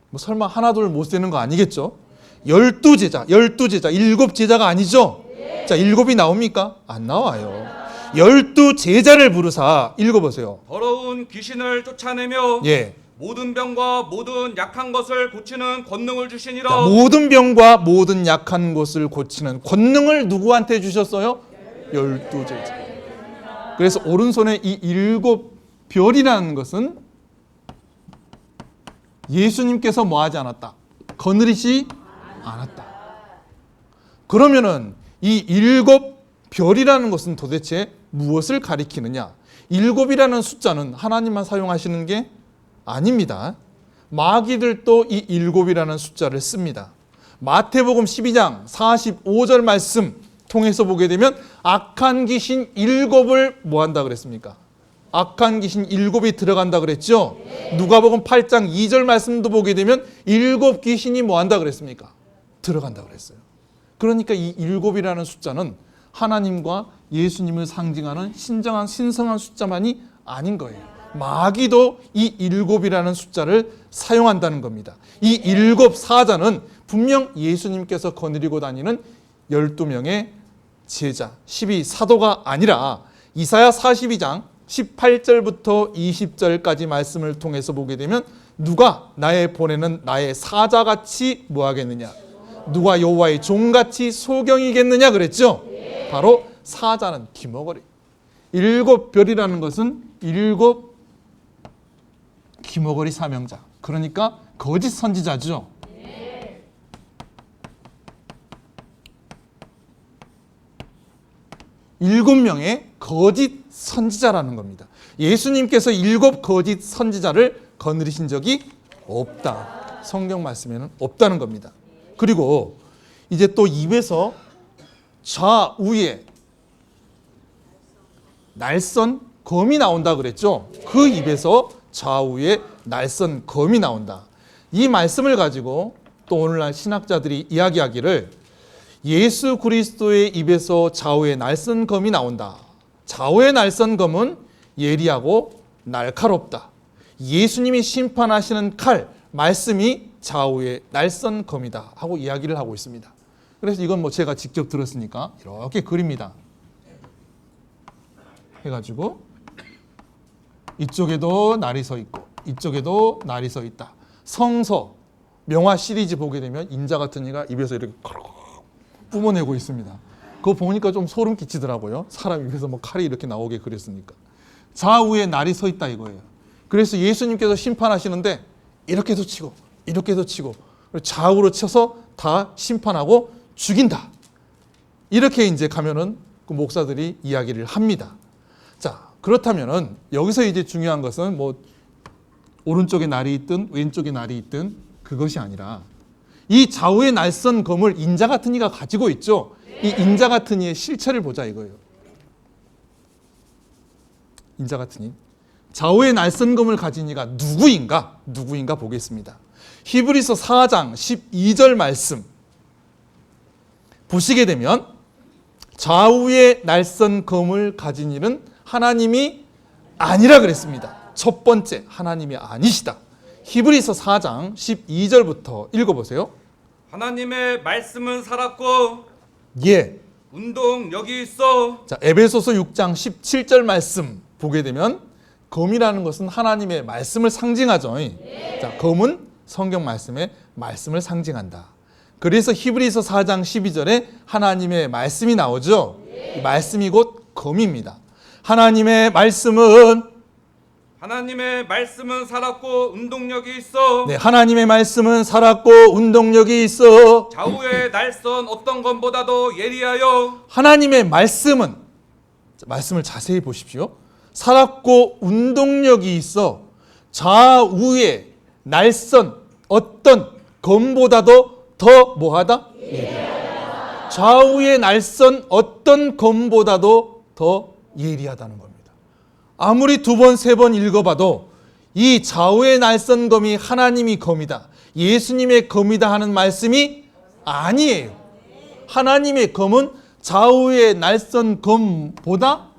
뭐 설마 하나 둘 못 세는 거 아니겠죠? 12 제자, 7 제자가 아니죠? 자, 7이 나옵니까? 안 나와요. 12 제자를 부르사. 읽어보세요. 더러운 귀신을 쫓아내며 예. 모든 병과 모든 약한 것을 고치는 권능을 주시니라. 자, 모든 병과 모든 약한 것을 고치는 권능을 누구한테 주셨어요? 12 제자. 그래서 오른손에 이 7별이라는 것은 예수님께서 뭐 하지 않았다? 거느리지 않았다. 그러면은 이 7 별이라는 것은 도대체 무엇을 가리키느냐? 7이라는 숫자는 하나님만 사용하시는 게 아닙니다. 마귀들도 이 7이라는 숫자를 씁니다. 마태복음 12장 45절 말씀 통해서 보게 되면 악한 귀신 7을 뭐 한다 그랬습니까? 악한 귀신 7이 들어간다 그랬죠? 누가복음 8장 2절 말씀도 보게 되면 7 귀신이 뭐 한다 그랬습니까? 들어간다 그랬어요. 그러니까 이 7이라는 숫자는 하나님과 예수님을 상징하는 신성한 숫자만이 아닌 거예요. 마귀도 이 7이라는 숫자를 사용한다는 겁니다. 이 7 사자는 분명 예수님께서 거느리고 다니는 12명의 제자, 12사도가 아니라 이사야 42장 18절부터 20절까지 말씀을 통해서 보게 되면 누가 나의 보내는 나의 사자같이 뭐 하겠느냐? 누가 여호와의 종같이 소경이겠느냐 그랬죠? 바로 사자는 기머거리. 7별이라는 것은 7 기머거리 사명자. 그러니까 거짓 선지자죠. 7명의 거짓 선지자라는 겁니다. 예수님께서 7 거짓 선지자를 거느리신 적이 없다. 성경 말씀에는 없다는 겁니다. 그리고 이제 또 입에서 좌우에 날선 검이 나온다 그랬죠. 그 입에서 좌우에 날선 검이 나온다. 이 말씀을 가지고 또 오늘날 신학자들이 이야기하기를 예수 그리스도의 입에서 좌우에 날선 검이 나온다. 좌우의 날선 검은 예리하고 날카롭다. 예수님이 심판하시는 칼, 말씀이 좌우의 날선 검이다 하고 이야기를 하고 있습니다. 그래서 이건 뭐 제가 직접 들었으니까 이렇게 그립니다. 해가지고 이쪽에도 날이 서 있고 이쪽에도 날이 서 있다. 성서, 명화 시리즈 보게 되면 인자 같은 이가 입에서 이렇게 뿜어내고 있습니다. 그거 보니까 좀 소름 끼치더라고요. 사람 입에서 뭐 칼이 이렇게 나오게 그랬으니까. 좌우에 날이 서 있다 이거예요. 그래서 예수님께서 심판하시는데 이렇게도 치고 이렇게도 치고 좌우로 쳐서 다 심판하고 죽인다. 이렇게 이제 가면은 그 목사들이 이야기를 합니다. 자, 그렇다면은 여기서 이제 중요한 것은 뭐 오른쪽에 날이 있든 왼쪽에 날이 있든 그것이 아니라 이 좌우의 날선 검을 인자 같은 이가 가지고 있죠. 이 인자 같은 이의 실체를 보자 이거예요. 인자 같은 이. 좌우의 날선 검을 가진 이가 누구인가 보겠습니다. 히브리서 4장 12절 말씀 보시게 되면 좌우의 날선 검을 가진 이는 하나님이 아니라 그랬습니다. 첫 번째, 하나님이 아니시다. 히브리서 4장 12절부터 읽어보세요. 하나님의 말씀은 살았고 예. 운동력이 있어. 자, 에베소서 6장 17절 말씀 보게 되면 검이라는 것은 하나님의 말씀을 상징하죠. 자, 검은 성경 말씀의 말씀을 상징한다. 그래서 히브리서 4장 12절에 하나님의 말씀이 나오죠. 이 말씀이 곧 검입니다. 하나님의 말씀은 살았고 운동력이 있어. 네, 하나님의 말씀은 살았고 운동력이 있어. 좌우의 날선 어떤 것보다도 예리하여. 하나님의 말씀은, 말씀을 자세히 보십시오. 살았고 운동력이 있어. 좌우의 날선 어떤 검보다도 더 뭐하다? 예리하다. 좌우의 날선 어떤 검보다도 더 예리하다는 겁니다. 아무리 2번, 3번 읽어봐도 이 좌우의 날선 검이 하나님이 검이다, 예수님의 검이다 하는 말씀이 아니에요. 하나님의 검은 좌우의 날선 검보다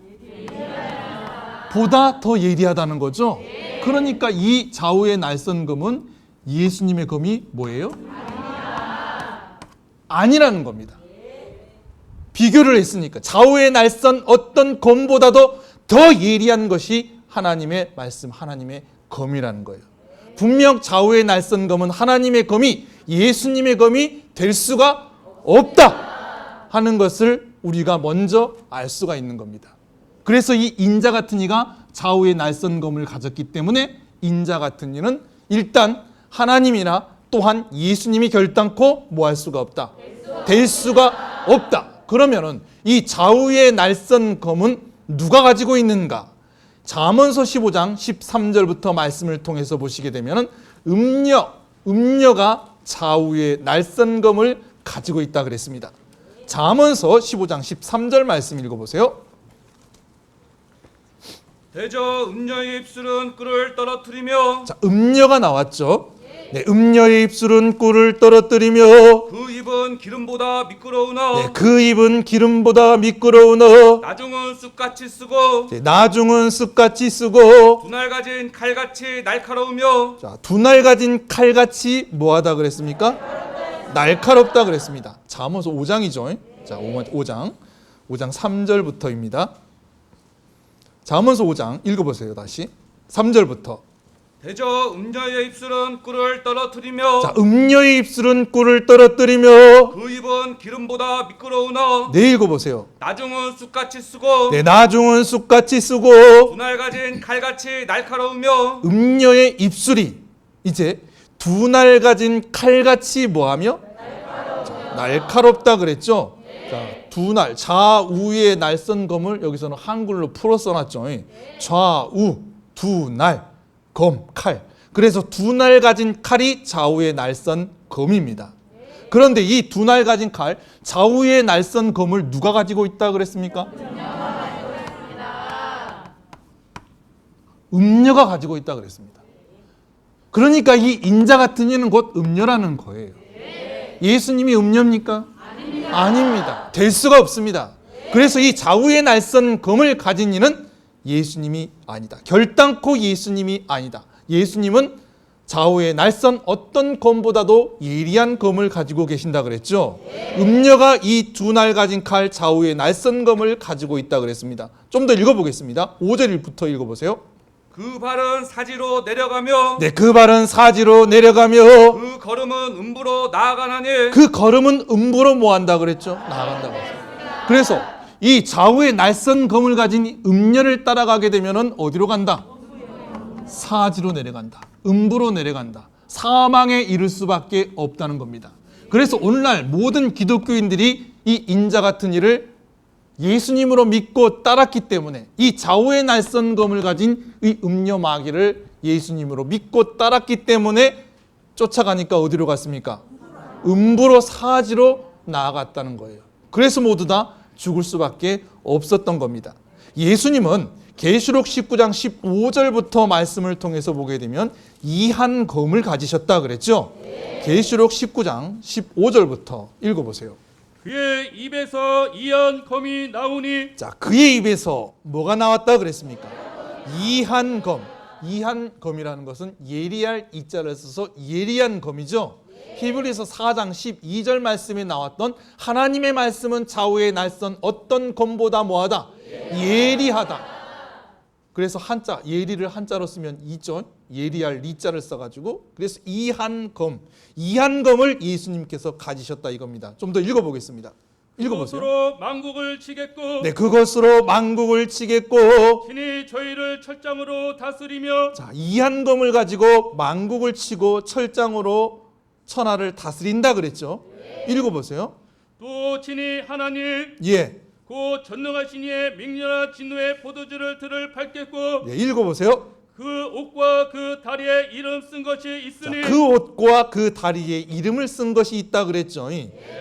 더 예리하다는 거죠. 그러니까 이 좌우의 날선 검은 예수님의 검이 뭐예요? 아니라는 겁니다. 비교를 했으니까 좌우의 날선 어떤 검보다도 더 예리한 것이 하나님의 말씀, 하나님의 검이라는 거예요. 분명 좌우의 날선 검은 하나님의 검이 예수님의 검이 될 수가 없다 하는 것을 우리가 먼저 알 수가 있는 겁니다. 그래서 이 인자 같은 이가 좌우의 날선 검을 가졌기 때문에 인자 같은 이는 일단 하나님이나 또한 예수님이 결단코 뭐 할 수가 없다. 될 수가 없다. 그러면은 이 좌우의 날선 검은 누가 가지고 있는가? 잠언서 15장 13절부터 말씀을 통해서 보시게 되면은 음녀가 좌우의 날선 검을 가지고 있다 그랬습니다. 잠언서 15장 13절 말씀 읽어보세요. 대저 음녀의 입술은 꿀을 떨어뜨리며 자, 음녀가 나왔죠. 네, 음녀의 입술은 꿀을 떨어뜨리며 그 입은 기름보다 미끄러우나 네, 그 입은 기름보다 미끄러우너 나중은 쑥같이 쓰고 네, 나중은 쑥같이 쓰고 분할 가진 칼같이 날카로우며 자, 두 날 가진 칼같이 뭐하다 그랬습니까? 날카롭다 그랬습니다. 잠언서 5장이죠. 자, 5장 3절부터입니다. 잠언서 5장 읽어보세요. 다시 3절부터. 대저 음녀의 입술은 꿀을 떨어뜨리며 자, 음녀의 입술은 꿀을 떨어뜨리며 그 입은 기름보다 미끄러우나 네, 읽어보세요. 나중은 쑥같이 쓰고 네, 나중은 쑥같이 쓰고 분할 가진 칼같이 날카로우며 음녀의 입술이 이제 두 날 가진 칼같이 뭐하며? 자, 날카롭다 그랬죠. 자, 두 날, 좌우의 날선 검을 여기서는 한글로 풀어 써놨죠. 좌우, 두 날, 검, 칼. 그래서 두 날 가진 칼이 좌우의 날선 검입니다. 그런데 이 두 날 가진 칼, 좌우의 날선 검을 누가 가지고 있다 그랬습니까? 음녀가 가지고 있다 그랬습니다. 그러니까 이 인자 같은 이는 곧 음녀라는 거예요. 예수님이 음녀입니까? 아닙니다. 될 수가 없습니다. 그래서 이 좌우의 날선 검을 가진 이는 예수님이 아니다. 결단코 예수님이 아니다. 예수님은 좌우의 날선 어떤 검보다도 예리한 검을 가지고 계신다 그랬죠. 음녀가 이 두 날 가진 칼 좌우의 날선 검을 가지고 있다 그랬습니다. 좀 더 읽어보겠습니다. 5절부터 읽어보세요. 그 발은 사지로 내려가며 네, 그 발은 사지로 내려가며 그 걸음은 음부로 나아가나니 그 걸음은 음부로 뭐한다 그랬죠? 나아간다고 했어요. 그래서 이 좌우의 날선 검을 가진 음녀를 따라가게 되면은 어디로 간다? 사지로 내려간다. 음부로 내려간다. 사망에 이를 수밖에 없다는 겁니다. 그래서 오늘날 모든 기독교인들이 이 인자 같은 일을 예수님으로 믿고 따랐기 때문에 이 좌우의 날선 검을 가진 이 음녀 마귀를 예수님으로 믿고 따랐기 때문에 쫓아가니까 어디로 갔습니까? 음부로 사지로 나아갔다는 거예요. 그래서 모두 다 죽을 수밖에 없었던 겁니다. 예수님은 계시록 19장 15절부터 말씀을 통해서 보게 되면 이한 검을 가지셨다 그랬죠? 계시록 19장 15절부터 읽어보세요. 그의 입에서 이한 검이 나오니 자, 그의 입에서 뭐가 나왔다 그랬습니까? 이한 검. 이한 검이라는 것은 예리할 이자를 써서 예리한 검이죠. 히브리서 4장 12절 말씀에 나왔던 하나님의 말씀은 좌우의 날선 어떤 검보다 뭐하다? 예리하다. 그래서 한자, 예리를 한자로 쓰면 이죠. 예리할 리자를 써가지고 그래서 이한검을 예수님께서 가지셨다 이겁니다. 좀 더 읽어보겠습니다. 읽어보세요. 그것으로 만국을 치겠고 네, 그것으로 만국을 치겠고 친히 저희를 철장으로 다스리며 자, 이한검을 가지고 만국을 치고 철장으로 천하를 다스린다 그랬죠. 읽어보세요. 또 친히 하나님 예, 곧 전능하신 이의 맹렬한 진노의 포도주를 들을 밟겠고 예, 읽어보세요. 그 옷과 그 다리에 이름 쓴 것이 자, 있으니 그 옷과 그 다리에 이름을 쓴 것이 있다 그랬죠.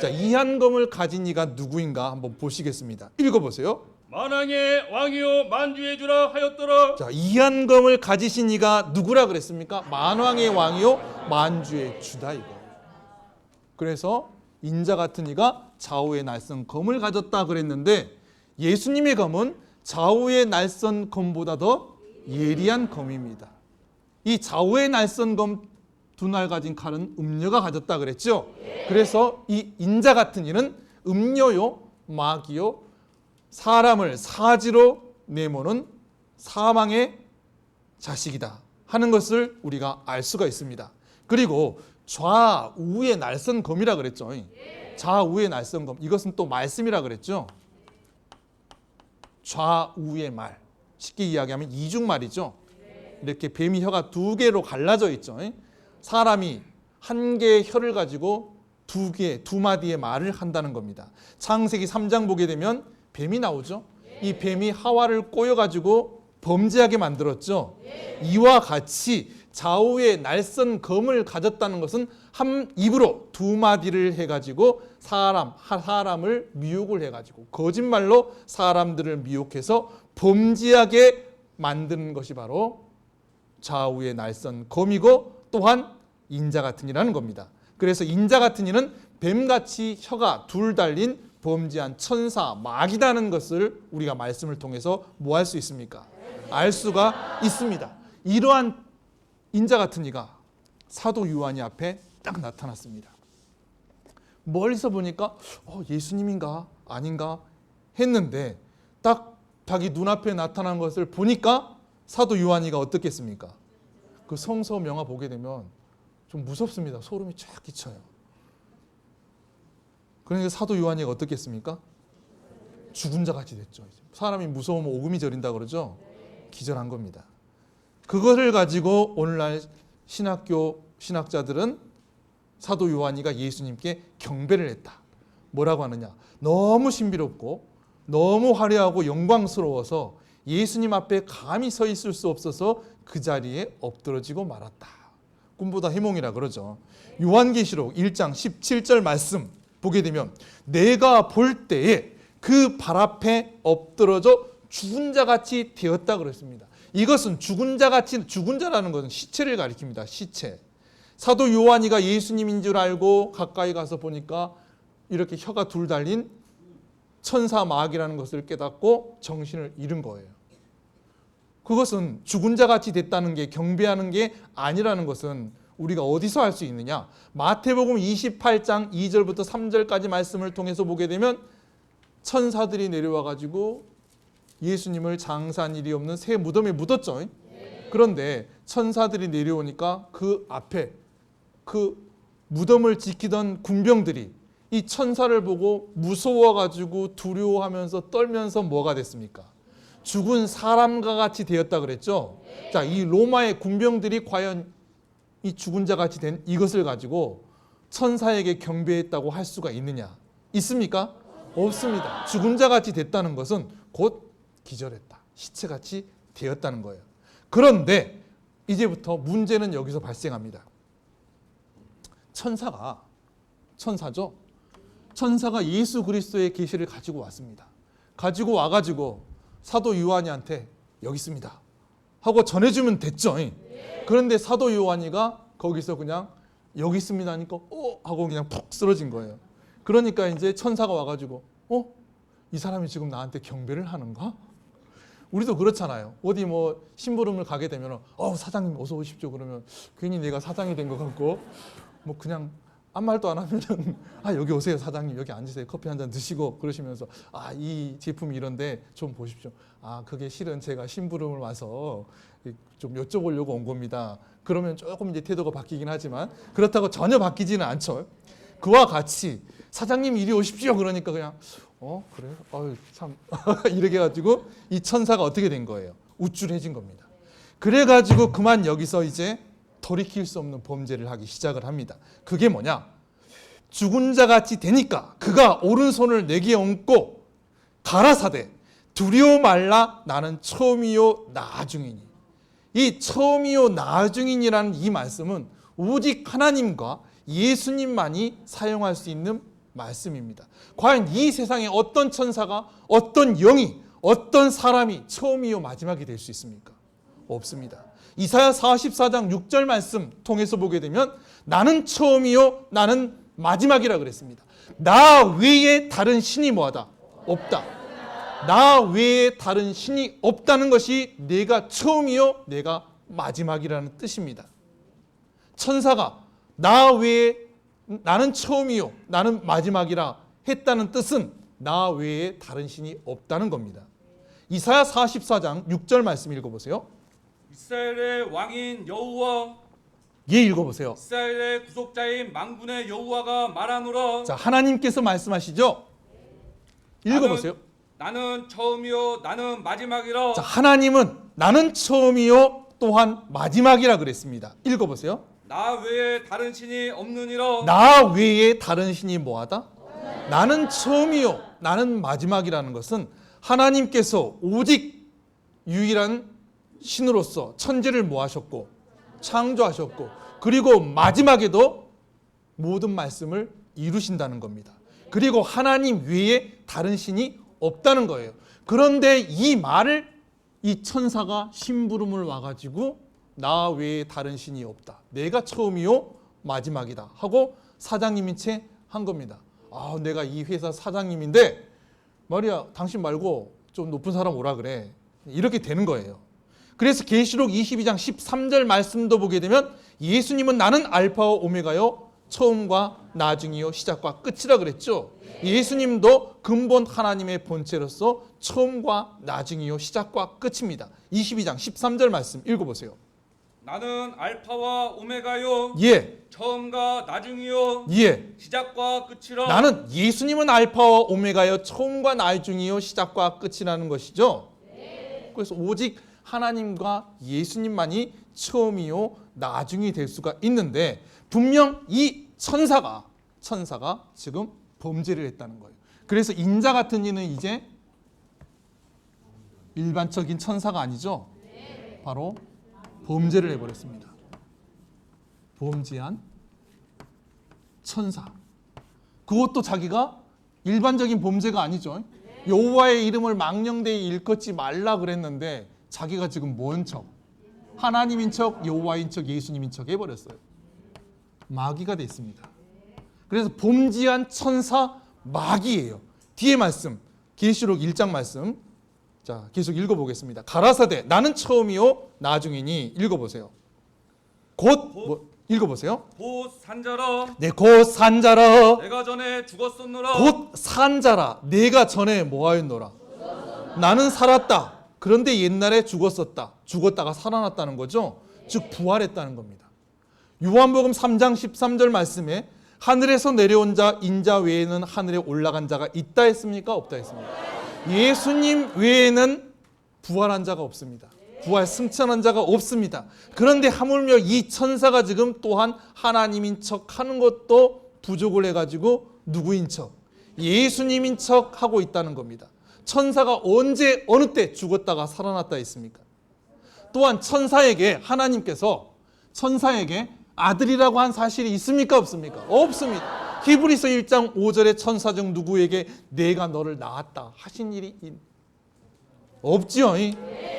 자, 이한검을 가진 이가 누구인가 한번 보시겠습니다. 읽어보세요. 만왕의 왕이요 만주의 주라 하였더라. 자, 이한검을 가지신 이가 누구라 그랬습니까? 만왕의 왕이요 만주의 주다 이거. 그래서 인자 같은 이가 좌우의 날선 검을 가졌다 그랬는데 예수님의 검은 좌우의 날선 검보다 더 예리한 검입니다. 이 좌우의 날선 검 두 날 가진 칼은 음녀가 가졌다 그랬죠. 그래서 이 인자 같은 이는 음녀요 마귀요 사람을 사지로 내모는 사망의 자식이다 하는 것을 우리가 알 수가 있습니다. 그리고 좌우의 날선 검이라 그랬죠. 좌우의 날선 검, 이것은 또 말씀이라 그랬죠. 좌우의 말, 쉽게 이야기하면 이중말이죠. 이렇게 뱀이 혀가 두 개로 갈라져 있죠. 사람이 한 개의 혀를 가지고 두 마디의 말을 한다는 겁니다. 창세기 3장 보게 되면 뱀이 나오죠. 이 뱀이 하와를 꼬여가지고 범죄하게 만들었죠. 이와 같이 좌우의 날선 검을 가졌다는 것은 한 입으로 두 마디를 해가지고 사람을 미혹을 해가지고 거짓말로 사람들을 미혹해서 범죄하게 만드는 것이 바로 좌우의 날선 검이고 또한 인자 같은 이라는 겁니다. 그래서 인자 같은 이는 뱀같이 혀가 둘 달린 범죄한 천사, 마귀라는 것을 우리가 말씀을 통해서 뭐 할 수 있습니까? 알 수가 있습니다. 이러한 인자 같은 이가 사도 요한이 앞에 딱 나타났습니다. 멀리서 보니까 예수님인가 아닌가 했는데 딱 자기 눈앞에 나타난 것을 보니까 사도 요한이가 어떻겠습니까? 그 성서 명화 보게 되면 좀 무섭습니다. 소름이 쫙 끼쳐요. 그러니까 사도 요한이가 어떻겠습니까? 죽은 자 같이 됐죠. 사람이 무서우면 오금이 저린다 그러죠. 기절한 겁니다. 그것을 가지고 오늘날 신학자들은 사도 요한이가 예수님께 경배를 했다. 뭐라고 하느냐? 너무 신비롭고 너무 화려하고 영광스러워서 예수님 앞에 감히 서 있을 수 없어서 그 자리에 엎드러지고 말았다. 꿈보다 해몽이라 그러죠. 요한계시록 1장 17절 말씀 보게 되면 내가 볼 때에 그 발 앞에 엎드러져 죽은 자같이 되었다 그랬습니다. 이것은 죽은 자라는 것은 시체를 가리킵니다. 시체. 사도 요한이가 예수님인 줄 알고 가까이 가서 보니까 이렇게 혀가 둘 달린 천사 마귀라는 것을 깨닫고 정신을 잃은 거예요. 그것은 죽은 자같이 됐다는 게 경배하는 게 아니라는 것은 우리가 어디서 알 수 있느냐? 마태복음 28장 2절부터 3절까지 말씀을 통해서 보게 되면 천사들이 내려와 가지고 예수님을 장사한 일이 없는 새 무덤에 묻었죠. 그런데 천사들이 내려오니까 그 앞에 그 무덤을 지키던 군병들이 이 천사를 보고 무서워가지고 두려워하면서 떨면서 뭐가 됐습니까? 죽은 사람과 같이 되었다 그랬죠. 자, 이 로마의 군병들이 과연 이 죽은 자 같이 된 이것을 가지고 천사에게 경배했다고 할 수가 있느냐? 있습니까? 없습니다. 죽은 자 같이 됐다는 것은 곧 기절했다. 시체같이 되었다는 거예요. 그런데 이제부터 문제는 여기서 발생합니다. 천사죠. 천사가 예수 그리스도의 계시를 가지고 왔습니다. 가지고 와가지고 사도 요한이한테 여기 있습니다 하고 전해주면 됐죠. 그런데 사도 요한이가 거기서 그냥 여기 있습니다 하니까 하고 그냥 푹 쓰러진 거예요. 그러니까 이제 천사가 와가지고 이 사람이 지금 나한테 경배를 하는가? 우리도 그렇잖아요. 어디 뭐 심부름을 가게 되면 사장님 어서 오십시오 그러면 괜히 내가 사장이 된 것 같고 뭐 그냥 아무 말도 안 하면은 여기 오세요 사장님 여기 앉으세요 커피 한 잔 드시고 그러시면서 이 제품이 이런데 좀 보십시오. 그게 실은 제가 심부름을 와서 좀 여쭤보려고 온 겁니다. 그러면 조금 이제 태도가 바뀌긴 하지만 그렇다고 전혀 바뀌지는 않죠. 그와 같이 사장님 이리 오십시오 그러니까 그냥 그래요? 참 이렇게 해가지고 이 천사가 어떻게 된 거예요? 우쭐해진 겁니다. 그래가지고 그만 여기서 이제 돌이킬 수 없는 범죄를 하기 시작을 합니다. 그게 뭐냐? 죽은 자같이 되니까 그가 오른손을 내게 얹고 가라사대 두려워 말라 나는 처음이요 나중이니. 이 처음이요 나중이니라는 이 말씀은 오직 하나님과 예수님만이 사용할 수 있는 말씀입니다. 과연 이 세상에 어떤 천사가 어떤 영이 어떤 사람이 처음이요 마지막이 될 수 있습니까? 없습니다. 이사야 44장 6절 말씀 통해서 보게 되면 나는 처음이요 나는 마지막이라 그랬습니다. 나 외에 다른 신이 뭐하다? 없다. 나 외에 다른 신이 없다는 것이 내가 처음이요 내가 마지막이라는 뜻입니다. 천사가 나 외에 나는 처음이요 나는 마지막이라 했다는 뜻은 나 외에 다른 신이 없다는 겁니다. 이사야 44장 6절 말씀 읽어보세요. 이스라엘의 왕인 여호와 읽어보세요. 이스라엘의 구속자인 만군의 여호와가 말하노라. 자, 하나님께서 말씀하시죠. 읽어보세요. 나는 처음이요 나는 마지막이라. 자, 하나님은 나는 처음이요 또한 마지막이라 그랬습니다. 읽어보세요. 나 외에 다른 신이 없느니라. 나 외에 다른 신이 뭐하다? 나는 처음이요 나는 마지막이라는 것은 하나님께서 오직 유일한 신으로서 천지를 뭐하셨고 창조하셨고 그리고 마지막에도 모든 말씀을 이루신다는 겁니다. 그리고 하나님 외에 다른 신이 없다는 거예요. 그런데 이 말을 이 천사가 심부름을 와가지고 나 외에 다른 신이 없다. 내가 처음이요 마지막이다 하고 사장님인 채 한 겁니다. 아, 내가 이 회사 사장님인데 말이야 당신 말고 좀 높은 사람 오라 그래. 이렇게 되는 거예요. 그래서 계시록 22장 13절 말씀도 보게 되면 예수님은 나는 알파와 오메가요 처음과 나중이요 시작과 끝이라 그랬죠. 예수님도 근본 하나님의 본체로서 처음과 나중이요 시작과 끝입니다. 22장 13절 말씀 읽어보세요. 나는 알파와 오메가요. 예, 처음과 나중이요. 예. 시작과 끝이라. 나는 예수님은 알파와 오메가요 처음과 나중이요 시작과 끝이라는 것이죠. 그래서 오직 하나님과 예수님만이 처음이요 나중이 될 수가 있는데 분명 이 천사가 지금 범죄를 했다는 거예요. 그래서 인자 같은 이는 이제 일반적인 천사가 아니죠. 바로 범죄를 해버렸습니다. 범죄한 천사. 그것도 자기가 일반적인 범죄가 아니죠. 여호와의 이름을 망령되이 일컫지 말라 그랬는데 자기가 지금 뭔 척? 하나님인 척, 여호와인 척, 예수님인 척 해버렸어요. 마귀가 됐습니다. 그래서 범죄한 천사 마귀예요. 뒤에 말씀 계시록 1장 말씀 자 계속 읽어보겠습니다. 가라사대 나는 처음이요 나중이니 읽어보세요. 읽어보세요. 곧 산자라. 네, 곧 산자라. 내가 전에 죽었었노라. 곧 산자라. 내가 전에 뭐하였노라. 나는 살았다. 그런데 옛날에 죽었었다. 죽었다가 살아났다는 거죠. 즉 부활했다는 겁니다. 요한복음 3장 13절 말씀에 하늘에서 내려온 자 인자 외에는 하늘에 올라간 자가 있다 했습니까? 없다 했습니까? 예수님 외에는 부활한 자가 없습니다. 부활 승천한 자가 없습니다. 그런데 하물며 이 천사가 지금 또한 하나님인 척 하는 것도 부족을 해가지고 누구인 척? 예수님인 척 하고 있다는 겁니다. 천사가 언제 어느 때 죽었다가 살아났다 했습니까? 또한 천사에게 하나님께서 천사에게 아들이라고 한 사실이 있습니까? 없습니까? 없습니다. 히브리서 1장 5절에 천사 중 누구에게 내가 너를 낳았다 하신 일이 없지요.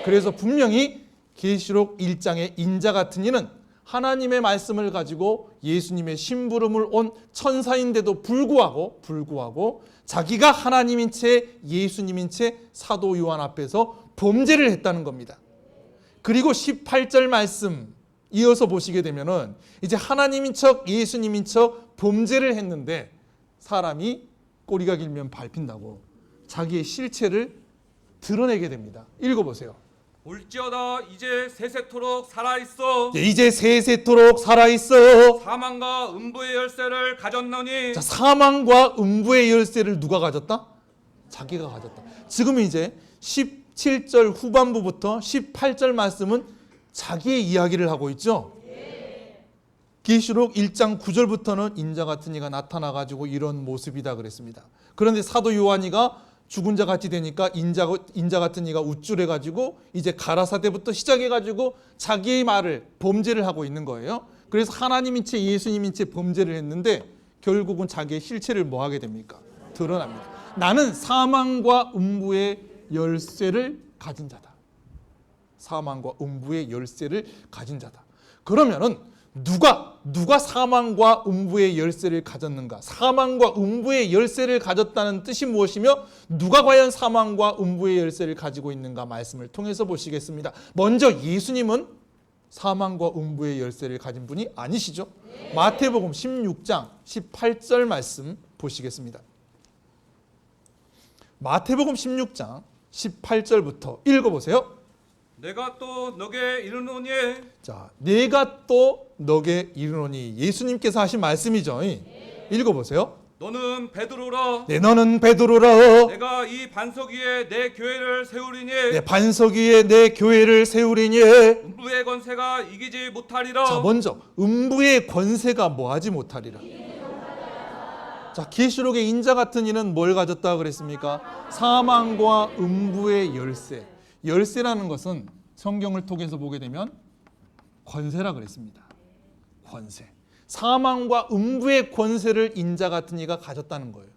그래서 분명히 계시록 1장의 인자 같은 이는 하나님의 말씀을 가지고 예수님의 심부름을 온 천사인데도 불구하고 자기가 하나님인 채 예수님인 채 사도 요한 앞에서 범죄를 했다는 겁니다. 그리고 18절 말씀 이어서 보시게 되면은 이제 하나님인 척 예수님인 척 범죄를 했는데 사람이 꼬리가 길면 밟힌다고 자기의 실체를 드러내게 됩니다. 읽어보세요. 올지어다 이제 세세토록 살아있어. 이제 세세토록 살아있어. 사망과 음부의 열쇠를 가졌노니. 자, 사망과 음부의 열쇠를 누가 가졌다? 자기가 가졌다. 지금 이제 17절 후반부부터 18절 말씀은 자기의 이야기를 하고 있죠. 계시록 1장 9절부터는 인자 같은 이가 나타나가지고 이런 모습이다 그랬습니다. 그런데 사도 요한이가 죽은 자 같이 되니까 인자 같은 이가 우쭐해가지고 이제 가라사대부터 시작해가지고 자기의 말을 범죄를 하고 있는 거예요. 그래서 하나님인 채 예수님인 채 범죄를 했는데 결국은 자기의 실체를 뭐 하게 됩니까? 드러납니다. 나는 사망과 음부의 열쇠를 가진 자다. 사망과 음부의 열쇠를 가진 자다. 그러면은 누가 사망과 음부의 열쇠를 가졌는가? 사망과 음부의 열쇠를 가졌다는 뜻이 무엇이며 누가 과연 사망과 음부의 열쇠를 가지고 있는가 말씀을 통해서 보시겠습니다. 먼저 예수님은 사망과 음부의 열쇠를 가진 분이 아니시죠? 마태복음 16장 18절 말씀 보시겠습니다. 마태복음 16장 18절부터 읽어보세요. 내가 또 너게 이르노니. 자, 내가 또 너게 이르노니 예수님께서 하신 말씀이죠. 읽어보세요. 너는 베드로라. 네, 너는 베드로라. 내가 이 반석 위에 내 교회를 세우리니 네, 반석 위에 내 교회를 세우리니. 음부의 권세가 이기지 못하리라. 자, 먼저 음부의 권세가 뭐하지 못하리라. 자, 계시록의 인자 같은 이는 뭘 가졌다 그랬습니까? 사망과 음부의 열쇠. 열쇠라는 것은 성경을 통해서 보게 되면 권세라 그랬습니다. 권세. 사망과 음부의 권세를 인자 같은 이가 가졌다는 거예요.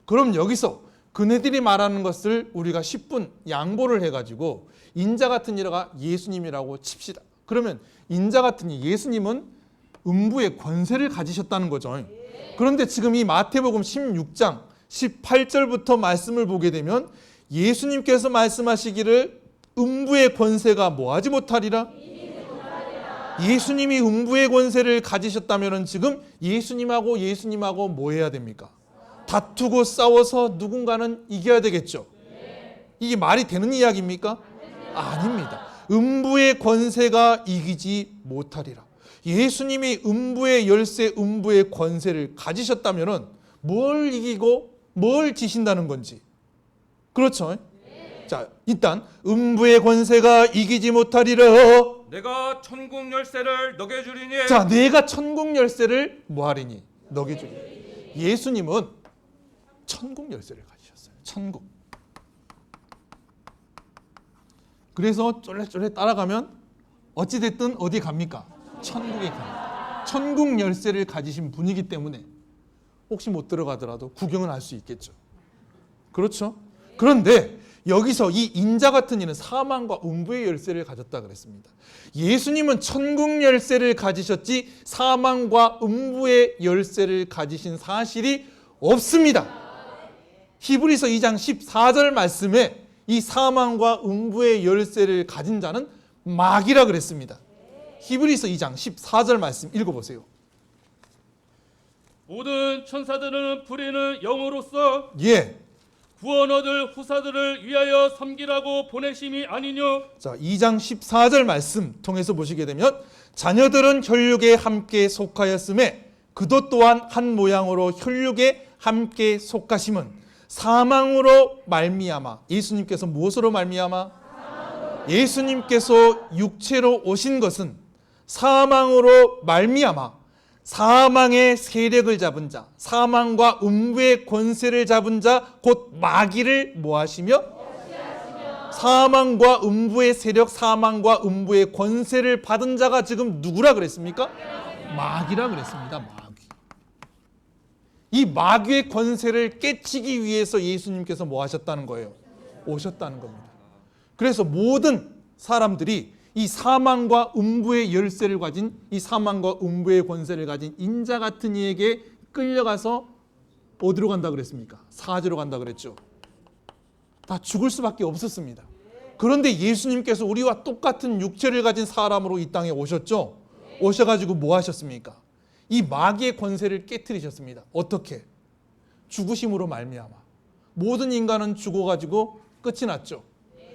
그럼 여기서 그네들이 말하는 것을 우리가 10분 양보를 해가지고 인자 같은 이가 예수님이라고 칩시다. 그러면 인자 같은 이 예수님은 음부의 권세를 가지셨다는 거죠. 그런데 지금 이 마태복음 16장 18절부터 말씀을 보게 되면 예수님께서 말씀하시기를 음부의 권세가 뭐하지 못하리라? 예수님이 음부의 권세를 가지셨다면 지금 예수님하고 뭐 해야 됩니까? 다투고 싸워서 누군가는 이겨야 되겠죠. 이게 말이 되는 이야기입니까? 아닙니다. 음부의 권세가 이기지 못하리라. 예수님이 음부의 열쇠, 음부의 권세를 가지셨다면 뭘 이기고 뭘 지신다는 건지. 그렇죠? 자, 일단 음부의 권세가 이기지 못하리라. 내가 천국 열쇠를 너게 주리니. 자, 내가 천국 열쇠를 뭐하리니? 너게 주리니. 예수님은 천국 열쇠를 가지셨어요. 천국. 그래서 쫄래쫄래 따라가면 어찌됐든 어디 갑니까? 천국에 갑니다. 천국 열쇠를 가지신 분이기 때문에 혹시 못 들어가더라도 구경은 할 수 있겠죠. 그렇죠? 그런데 여기서 이 인자 같은 이는 사망과 음부의 열쇠를 가졌다 그랬습니다. 예수님은 천국 열쇠를 가지셨지 사망과 음부의 열쇠를 가지신 사실이 없습니다. 히브리서 2장 14절 말씀에 이 사망과 음부의 열쇠를 가진 자는 마귀라 그랬습니다. 히브리서 2장 14절 말씀 읽어보세요. 모든 천사들은 부리는 영으로서 예. 구원 얻을 후사들을 위하여 섬기라고 보내심이 아니뇨. 자, 2장 14절 말씀 통해서 보시게 되면 자녀들은 혈육에 함께 속하였음에 그도 또한 한 모양으로 혈육에 함께 속하심은 사망으로 말미암아. 예수님께서 무엇으로 말미암아? 예수님께서 육체로 오신 것은 사망으로 말미암아 사망의 세력을 잡은 자, 사망과 음부의 권세를 잡은 자, 곧 마귀를 뭐하시며? 사망과 음부의 세력, 사망과 음부의 권세를 받은 자가 지금 누구라 그랬습니까? 마귀라 그랬습니다. 마귀. 이 마귀의 권세를 깨치기 위해서 예수님께서 뭐 하셨다는 거예요? 오셨다는 겁니다. 그래서 모든 사람들이 이 사망과 음부의 열쇠를 가진, 이 사망과 음부의 권세를 가진 인자 같은 이에게 끌려가서 어디로 간다 그랬습니까? 사지로 간다 그랬죠. 다 죽을 수밖에 없었습니다. 그런데 예수님께서 우리와 똑같은 육체를 가진 사람으로 이 땅에 오셨죠. 오셔가지고 뭐 하셨습니까? 이 마귀의 권세를 깨트리셨습니다. 어떻게? 죽으심으로 말미암아. 모든 인간은 죽어가지고 끝이 났죠.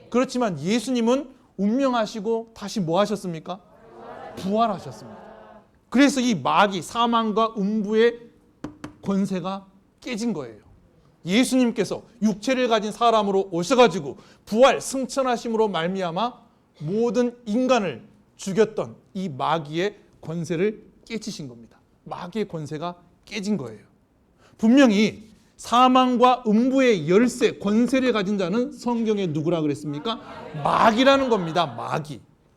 그렇지만 예수님은 운명하시고 다시 뭐 하셨습니까? 부활하셨습니다. 그래서 이 마귀, 사망과 음부의 권세가 깨진 거예요. 예수님께서 육체를 가진 사람으로 오셔가지고 부활, 승천하심으로 말미암아 모든 인간을 죽였던 이 마귀의 권세를 깨치신 겁니다. 마귀의 권세가 깨진 거예요. 분명히 사망과 음부의 열쇠, 권세를 가진 자는 성경에 누구라 그랬습니까? 마귀라는 겁니다.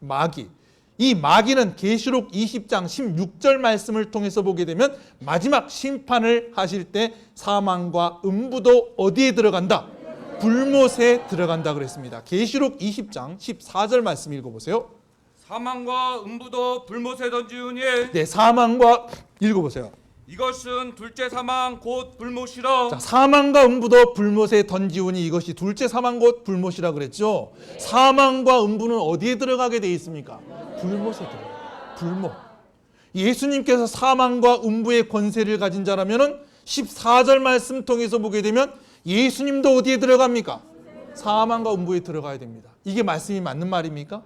마귀. 이 마귀는 계시록 20장 16절 말씀을 통해서 보게 되면 마지막 심판을 하실 때 사망과 음부도 어디에 들어간다? 불못에 들어간다 그랬습니다. 계시록 20장 14절 말씀 읽어보세요. 사망과 음부도 불못에 던지우니. 네, 사망과 읽어보세요. 이것은 둘째 사망 곧 불못이라. 자, 사망과 음부도 불못에 던지우니 이것이 둘째 사망 곧 불못이라 그랬죠. 사망과 음부는 어디에 들어가게 돼 있습니까? 불못에 들어가요. 불못. 예수님께서 사망과 음부의 권세를 가진 자라면은 14절 말씀 통해서 보게 되면 예수님도 어디에 들어갑니까? 사망과 음부에 들어가야 됩니다. 이게 말씀이 맞는 말입니까?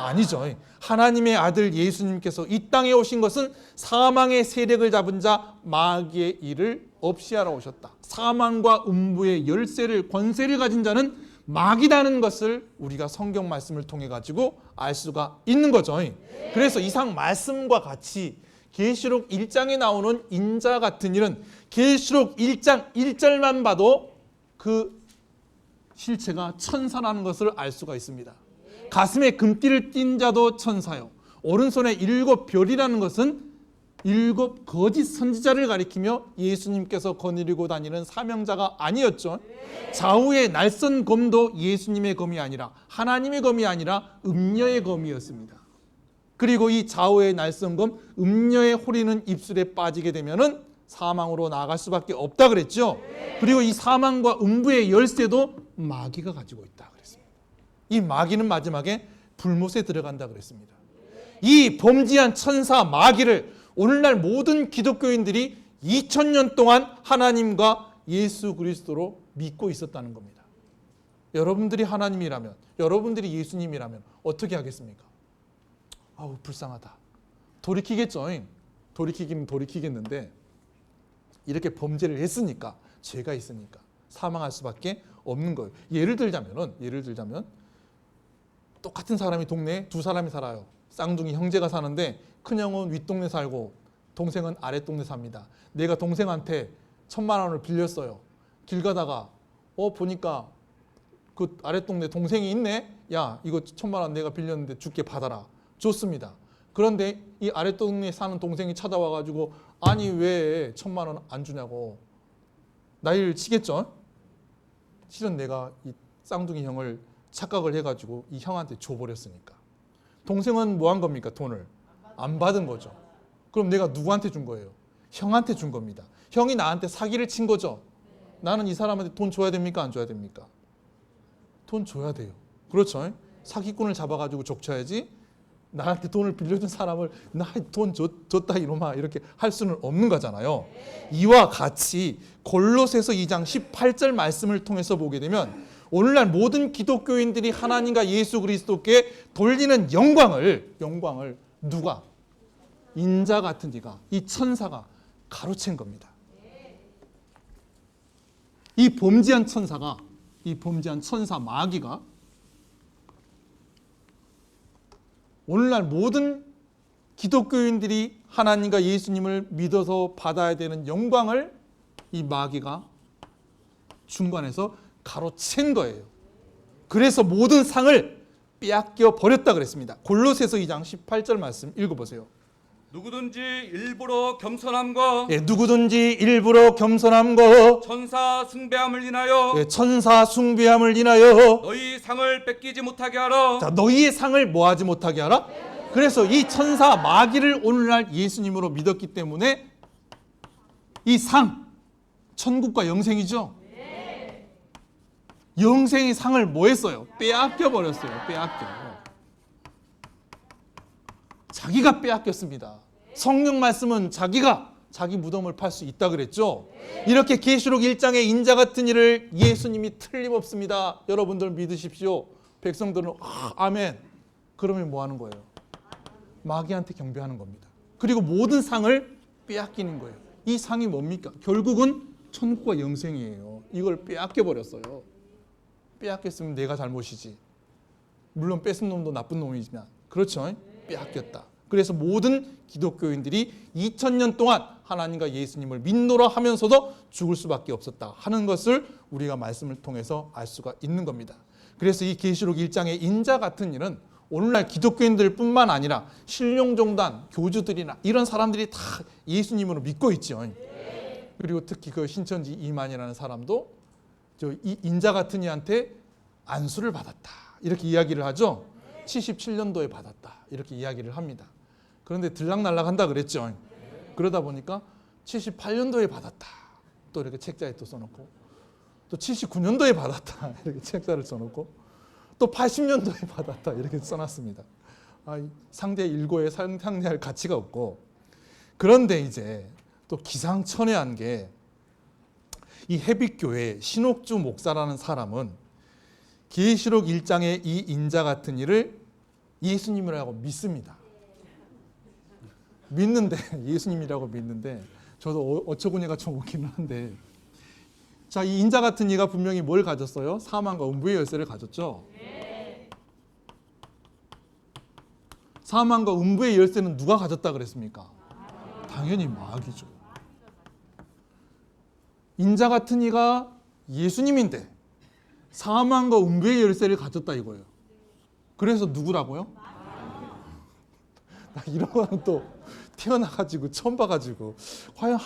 아니죠. 하나님의 아들 예수님께서 이 땅에 오신 것은 사망의 세력을 잡은 자 마귀의 일을 없이 하러 오셨다. 사망과 음부의 열쇠를 권세를 가진 자는 마귀라는 것을 우리가 성경 말씀을 통해 가지고 알 수가 있는 거죠. 그래서 이상 말씀과 같이 계시록 1장에 나오는 인자 같은 일은 계시록 1장 1절만 봐도 그 실체가 천사라는 것을 알 수가 있습니다. 가슴에 금띠를 띤 자도 천사요. 오른손에 7 별이라는 것은 7 거짓 선지자를 가리키며 예수님께서 거느리고 다니는 사명자가 아니었죠. 좌우의 날선 검도 예수님의 검이 아니라 하나님의 검이 아니라 음녀의 검이었습니다. 그리고 이 좌우의 날선 검, 음녀의 호리는 입술에 빠지게 되면은 사망으로 나아갈 수밖에 없다 그랬죠. 그리고 이 사망과 음부의 열쇠도 마귀가 가지고 있다 그랬습니다. 이 마귀는 마지막에 불못에 들어간다 그랬습니다. 이 범죄한 천사 마귀를 오늘날 모든 기독교인들이 2000년 동안 하나님과 예수 그리스도로 믿고 있었다는 겁니다. 여러분들이 하나님이라면, 여러분들이 예수님이라면 어떻게 하겠습니까? 아우 불쌍하다. 돌이키겠죠. 돌이키기는 돌이키겠는데 이렇게 범죄를 했으니까, 죄가 있으니까 사망할 수밖에 없는 거예요. 예를 들자면 똑같은 사람이 동네에 두 사람이 살아요. 쌍둥이 형제가 사는데 큰형은 윗동네 살고 동생은 아랫동네 삽니다. 내가 동생한테 1000만 원을 빌렸어요. 길 가다가 보니까 그 아랫동네 동생이 있네. 야 이거 1000만 원 내가 빌렸는데 줄게 받아라. 줬습니다. 그런데 이 아랫동네에 사는 동생이 찾아와가지고 아니 왜 1000만 원 안 주냐고 난리를 치겠죠. 실은 내가 이 쌍둥이 형을 착각을 해가지고 이 형한테 줘버렸으니까. 동생은 뭐 한 겁니까? 돈을 안 받은 거죠. 그럼 내가 누구한테 준 거예요? 형한테 준 겁니다. 형이 나한테 사기를 친 거죠. 나는 이 사람한테 돈 줘야 됩니까? 안 줘야 됩니까? 돈 줘야 돼요. 그렇죠? 사기꾼을 잡아가지고 족쳐야지 나한테 돈을 빌려준 사람을 나 돈 줬다 이놈아 이렇게 할 수는 없는 거잖아요. 이와 같이 골로새서 2장 18절 말씀을 통해서 보게 되면 오늘날 모든 기독교인들이 하나님과 예수 그리스도께 돌리는 영광을 누가? 인자 같은 이가, 이 천사가 가로챈 겁니다. 이 범죄한 천사 마귀가 오늘날 모든 기독교인들이 하나님과 예수님을 믿어서 받아야 되는 영광을 이 마귀가 중간에서 가로챈 거예요. 그래서 모든 상을 빼앗겨 버렸다 그랬습니다. 골로새서 2장 18절 말씀 읽어보세요. 누구든지 일부러 겸손함과 누구든지 일부러 겸손함과 천사 숭배함을 인하여 천사 숭배함을 인하여 너희 상을 뺏기지 못하게 하라. 자, 너희의 상을 뭐하지 못하게 하라? 그래서 이 천사 마귀를 오늘날 예수님으로 믿었기 때문에 이 상, 천국과 영생이죠. 영생의 상을 뭐 했어요? 빼앗겨 버렸어요. 자기가 빼앗겼습니다. 성경 말씀은 자기가 자기 무덤을 팔 수 있다 그랬죠. 이렇게 계시록 1장의 인자 같은 일을 예수님이 틀림없습니다. 여러분들 믿으십시오. 백성들은 아멘. 그러면 뭐 하는 거예요? 마귀한테 경배하는 겁니다. 그리고 모든 상을 빼앗기는 거예요. 이 상이 뭡니까? 결국은 천국과 영생이에요. 이걸 빼앗겨 버렸어요. 빼앗겼으면 내가 잘못이지. 물론 뺏은 놈도 나쁜 놈이지만 그렇죠. 빼앗겼다. 그래서 모든 기독교인들이 2000년 동안 하나님과 예수님을 믿노라 하면서도 죽을 수밖에 없었다 하는 것을 우리가 말씀을 통해서 알 수가 있는 겁니다. 그래서 이 계시록 1장의 인자 같은 일은 오늘날 기독교인들 뿐만 아니라 신령종단, 교주들이나 이런 사람들이 다 예수님으로 믿고 있죠. 그리고 특히 그 신천지 이만이라는 사람도 이 인자 같은 이한테 안수를 받았다 이렇게 이야기를 하죠. 77년도에 받았다 이렇게 이야기를 합니다. 그런데 들락날락한다 그랬죠. 그러다 보니까 78년도에 받았다 또 이렇게 책자에 또 써놓고 또 79년도에 받았다 이렇게 책자를 써놓고 또 80년도에 받았다 이렇게 써놨습니다. 상대 일고에 상대할 가치가 없고. 그런데 이제 또 기상천외한 게 이 해빛교회 신옥주 목사라는 사람은 계시록 1장의 이 인자 같은 일을 예수님이라고 믿습니다. 믿는데 예수님이라고 믿는데 저도 어처구니가 좀 없기는 한데, 자, 이 인자 같은 이가 분명히 뭘 가졌어요? 사망과 음부의 열쇠를 가졌죠. 사망과 음부의 열쇠는 누가 가졌다 그랬습니까? 당연히 마귀죠. 인자 같은 이가 예수님인데 사망과 음부의 열쇠를 가졌다 이거예요. 그래서 누구라고요? 나 이런 거는 또 태어나가지고 처음 봐가지고, 과연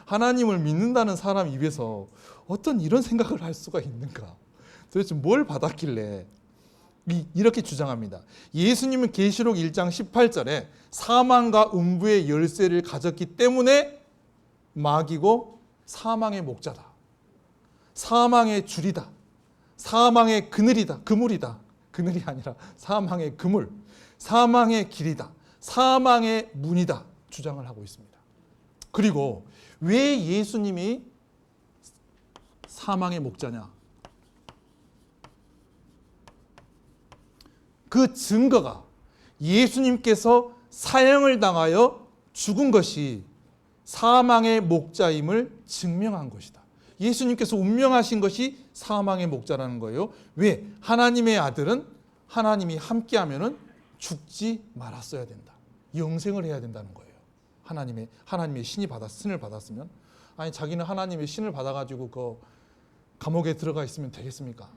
하나님을 믿는다는 사람 입에서 어떤 이런 생각을 할 수가 있는가? 도대체 뭘 받았길래 이렇게 주장합니다. 예수님은 계시록 1장 18절에 사망과 음부의 열쇠를 가졌기 때문에 마귀고 사망의 목자다, 사망의 줄이다, 사망의 그물이다. 그늘이 아니라 사망의 그물, 사망의 길이다, 사망의 문이다 주장을 하고 있습니다. 그리고 왜 예수님이 사망의 목자냐? 그 증거가 예수님께서 사형을 당하여 죽은 것이 사망의 목자임을 증명한 것이다. 예수님께서 운명하신 것이 사망의 목자라는 거예요. 왜? 하나님의 아들은 하나님이 함께하면은 죽지 말았어야 된다. 영생을 해야 된다는 거예요. 하나님의 신을 받았으면, 아니 자기는 하나님의 신을 받아가지고 그 감옥에 들어가 있으면 되겠습니까?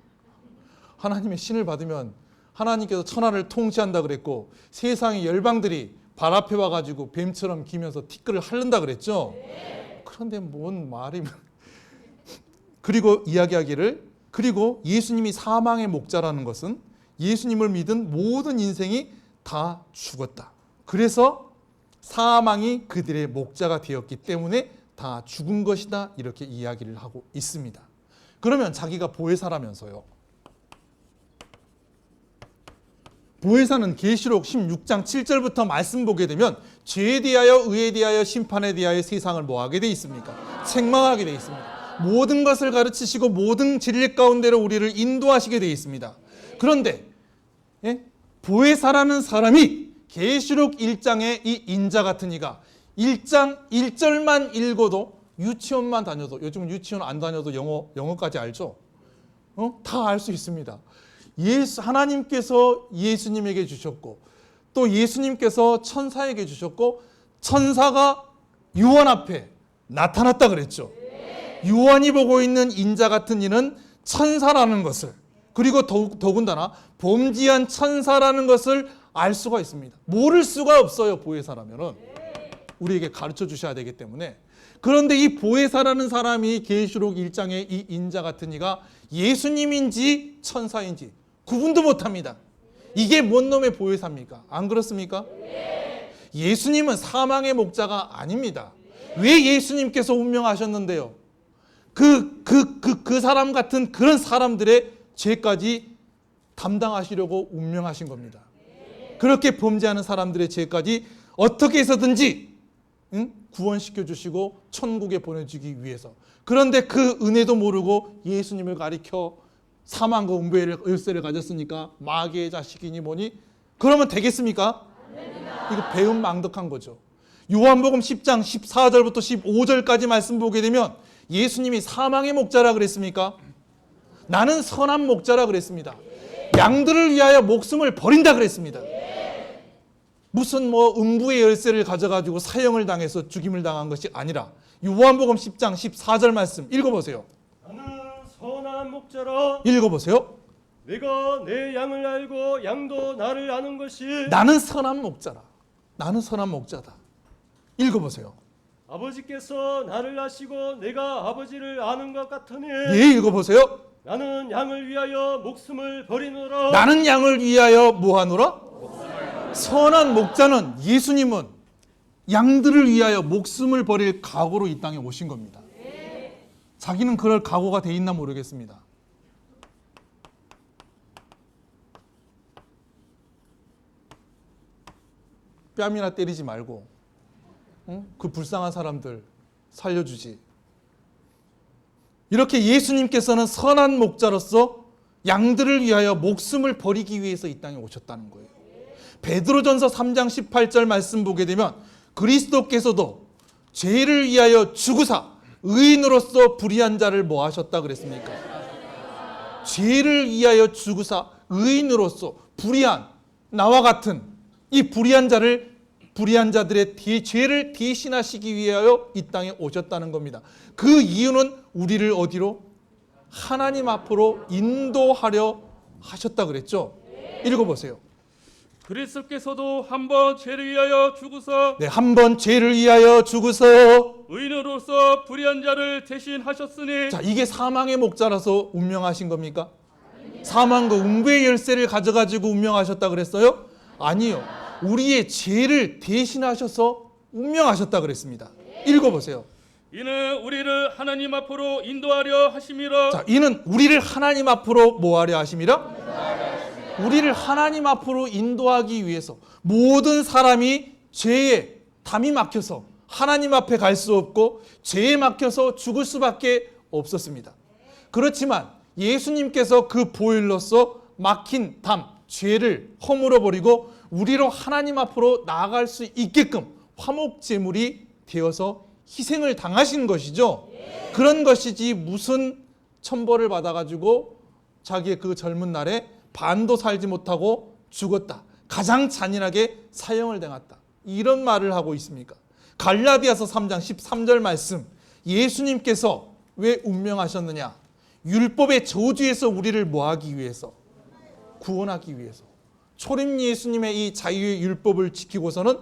하나님의 신을 받으면 하나님께서 천하를 통치한다 그랬고, 세상의 열방들이 발 앞에 와가지고 뱀처럼 기면서 티끌을 핥는다 그랬죠. 그런데 뭔 말이 그리고 이야기하기를, 그리고 예수님이 사망의 목자라는 것은 예수님을 믿은 모든 인생이 다 죽었다. 그래서 사망이 그들의 목자가 되었기 때문에 다 죽은 것이다. 이렇게 이야기를 하고 있습니다. 그러면 자기가 보혜사라면서요. 보혜사는 계시록 16장 7절부터 말씀 보게 되면 죄에 대하여, 의에 대하여, 심판에 대하여 세상을 뭐하게 돼 있습니까? 책망하게 돼 있습니다. 모든 것을 가르치시고 모든 진리 가운데로 우리를 인도하시게 되어 있습니다. 그런데 보혜사라는 사람이 계시록 1장의 이 인자 같은 이가 1장 1절만 읽어도, 유치원만 다녀도, 요즘은 유치원 안 다녀도 영어까지 알죠? 다 알 수 있습니다. 하나님께서 예수님에게 주셨고, 또 예수님께서 천사에게 주셨고, 천사가 요한 앞에 나타났다 그랬죠. 요한이 보고 있는 인자 같은 이는 천사라는 것을, 그리고 더군다나 범지한 천사라는 것을 알 수가 있습니다. 모를 수가 없어요. 보혜사라면은 우리에게 가르쳐 주셔야 되기 때문에. 그런데 이 보혜사라는 사람이 계시록 1장의 이 인자 같은 이가 예수님인지 천사인지 구분도 못합니다. 이게 뭔 놈의 보혜사입니까? 안 그렇습니까? 예수님은 사망의 목자가 아닙니다. 왜 예수님께서 운명하셨는데요? 그 사람 같은 그런 사람들의 죄까지 담당하시려고 운명하신 겁니다. 그렇게 범죄하는 사람들의 죄까지 어떻게 해서든지 구원시켜 주시고 천국에 보내주기 위해서. 그런데 그 은혜도 모르고 예수님을 가리켜 사망과 음부의 열쇠를 가졌으니까 마귀의 자식이니 뭐니? 그러면 되겠습니까? 이거 배은망덕한 거죠. 요한복음 10장 14절부터 15절까지 말씀 보게 되면 예수님이 사망의 목자라 그랬습니까? 나는 선한 목자라 그랬습니다. 양들을 위하여 목숨을 버린다 그랬습니다. 무슨 음부의 열쇠를 가져가지고 사형을 당해서 죽임을 당한 것이 아니라, 요한복음 10장 14절 말씀 읽어보세요. 나는 선한 목자라. 읽어보세요. 내가 내 양을 알고 양도 나를 아는 것이. 나는 선한 목자라. 나는 선한 목자다. 읽어보세요. 아버지께서 나를 아시고 내가 아버지를 아는 것 같으니. 예, 읽어보세요. 나는 양을 위하여 목숨을 버리노라. 나는 양을 위하여 뭐하노라? 선한 목자는, 예수님은 양들을 위하여 목숨을 버릴 각오로 이 땅에 오신 겁니다. 자기는 그럴 각오가 돼 있나 모르겠습니다. 뺨이나 때리지 말고 그 불쌍한 사람들 살려주지. 이렇게 예수님께서는 선한 목자로서 양들을 위하여 목숨을 버리기 위해서 이 땅에 오셨다는 거예요. 베드로전서 3장 18절 말씀 보게 되면 그리스도께서도 죄를 위하여 죽으사 의인으로서 불의한 자를 뭐 하셨다 그랬습니까? 죄를 위하여 죽으사 의인으로서 불의한 나와 같은 이 불의한 자들의 죄를 대신하시기 위하여 이 땅에 오셨다는 겁니다. 그 이유는 우리를 어디로? 하나님 앞으로 인도하려 하셨다 그랬죠. 읽어보세요. 그리스도께서도 한번 죄를 위하여 죽으사 네, 한 번 죄를 위하여 죽으서, 의인으로서 불의한 자를 대신하셨으니. 자, 이게 사망의 목자라서 운명하신 겁니까? 사망과 음부의 열쇠를 가져가지고 운명하셨다 그랬어요? 아니요. 우리의 죄를 대신하셔서 운명하셨다 그랬습니다. 읽어보세요. 이는 우리를 하나님 앞으로 인도하려 하심이라. 자, 이는 우리를 하나님 앞으로 뭐하려 하심이라? 우리를 하나님 앞으로 인도하기 위해서 모든 사람이 죄에 담이 막혀서 하나님 앞에 갈 수 없고 죄에 막혀서 죽을 수밖에 없었습니다. 그렇지만 예수님께서 그 보혈로서 막힌 담, 죄를 허물어 버리고 우리로 하나님 앞으로 나아갈 수 있게끔 화목제물이 되어서 희생을 당하신 것이죠. 그런 것이지 무슨 천벌을 받아가지고 자기의 그 젊은 날에 반도 살지 못하고 죽었다, 가장 잔인하게 사형을 당했다, 이런 말을 하고 있습니까? 갈라디아서 3장 13절 말씀, 예수님께서 왜 운명하셨느냐? 율법의 저주에서 우리를 뭐하기 위해서? 구원하기 위해서. 초림 예수님의 이 자유의 율법을 지키고서는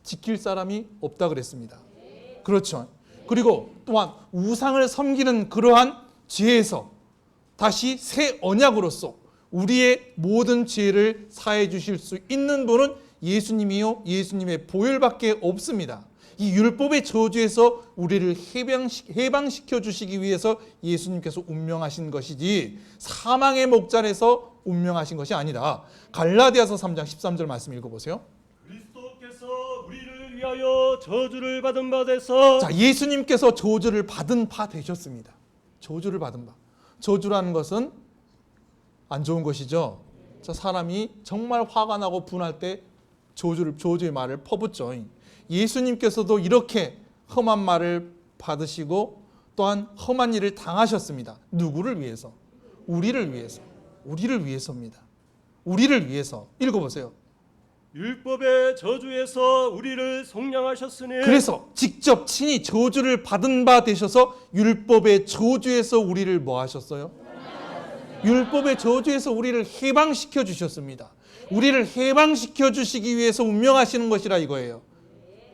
지킬 사람이 없다 그랬습니다. 그렇죠. 그리고 또한 우상을 섬기는 그러한 죄에서 다시 새 언약으로서 우리의 모든 죄를 사해 주실 수 있는 분은 예수님이요, 예수님의 보혈밖에 없습니다. 이 율법의 저주에서 우리를 해방시켜 주시기 위해서 예수님께서 운명하신 것이지 사망의 목전에서 운명하신 것이 아니다. 갈라디아서 3장 13절 말씀 읽어보세요. 그리스도께서 우리를 위하여 저주를 받은 바 되서. 자, 예수님께서 저주를 받은 바 되셨습니다. 저주를 받은 바. 저주라는 것은 안 좋은 것이죠. 자, 사람이 정말 화가 나고 분할 때 저주의 말을 퍼붓죠. 예수님께서도 이렇게 험한 말을 받으시고 또한 험한 일을 당하셨습니다. 누구를 위해서? 우리를 위해서. 우리를 위해서입니다. 우리를 위해서. 읽어보세요. 율법의 저주에서 우리를 속량하셨으니. 그래서 직접 친히 저주를 받은 바 되셔서 율법의 저주에서 우리를 뭐 하셨어요? 율법의 저주에서 우리를 해방시켜 주셨습니다. 우리를 해방시켜 주시기 위해서 운명하시는 것이라 이거예요.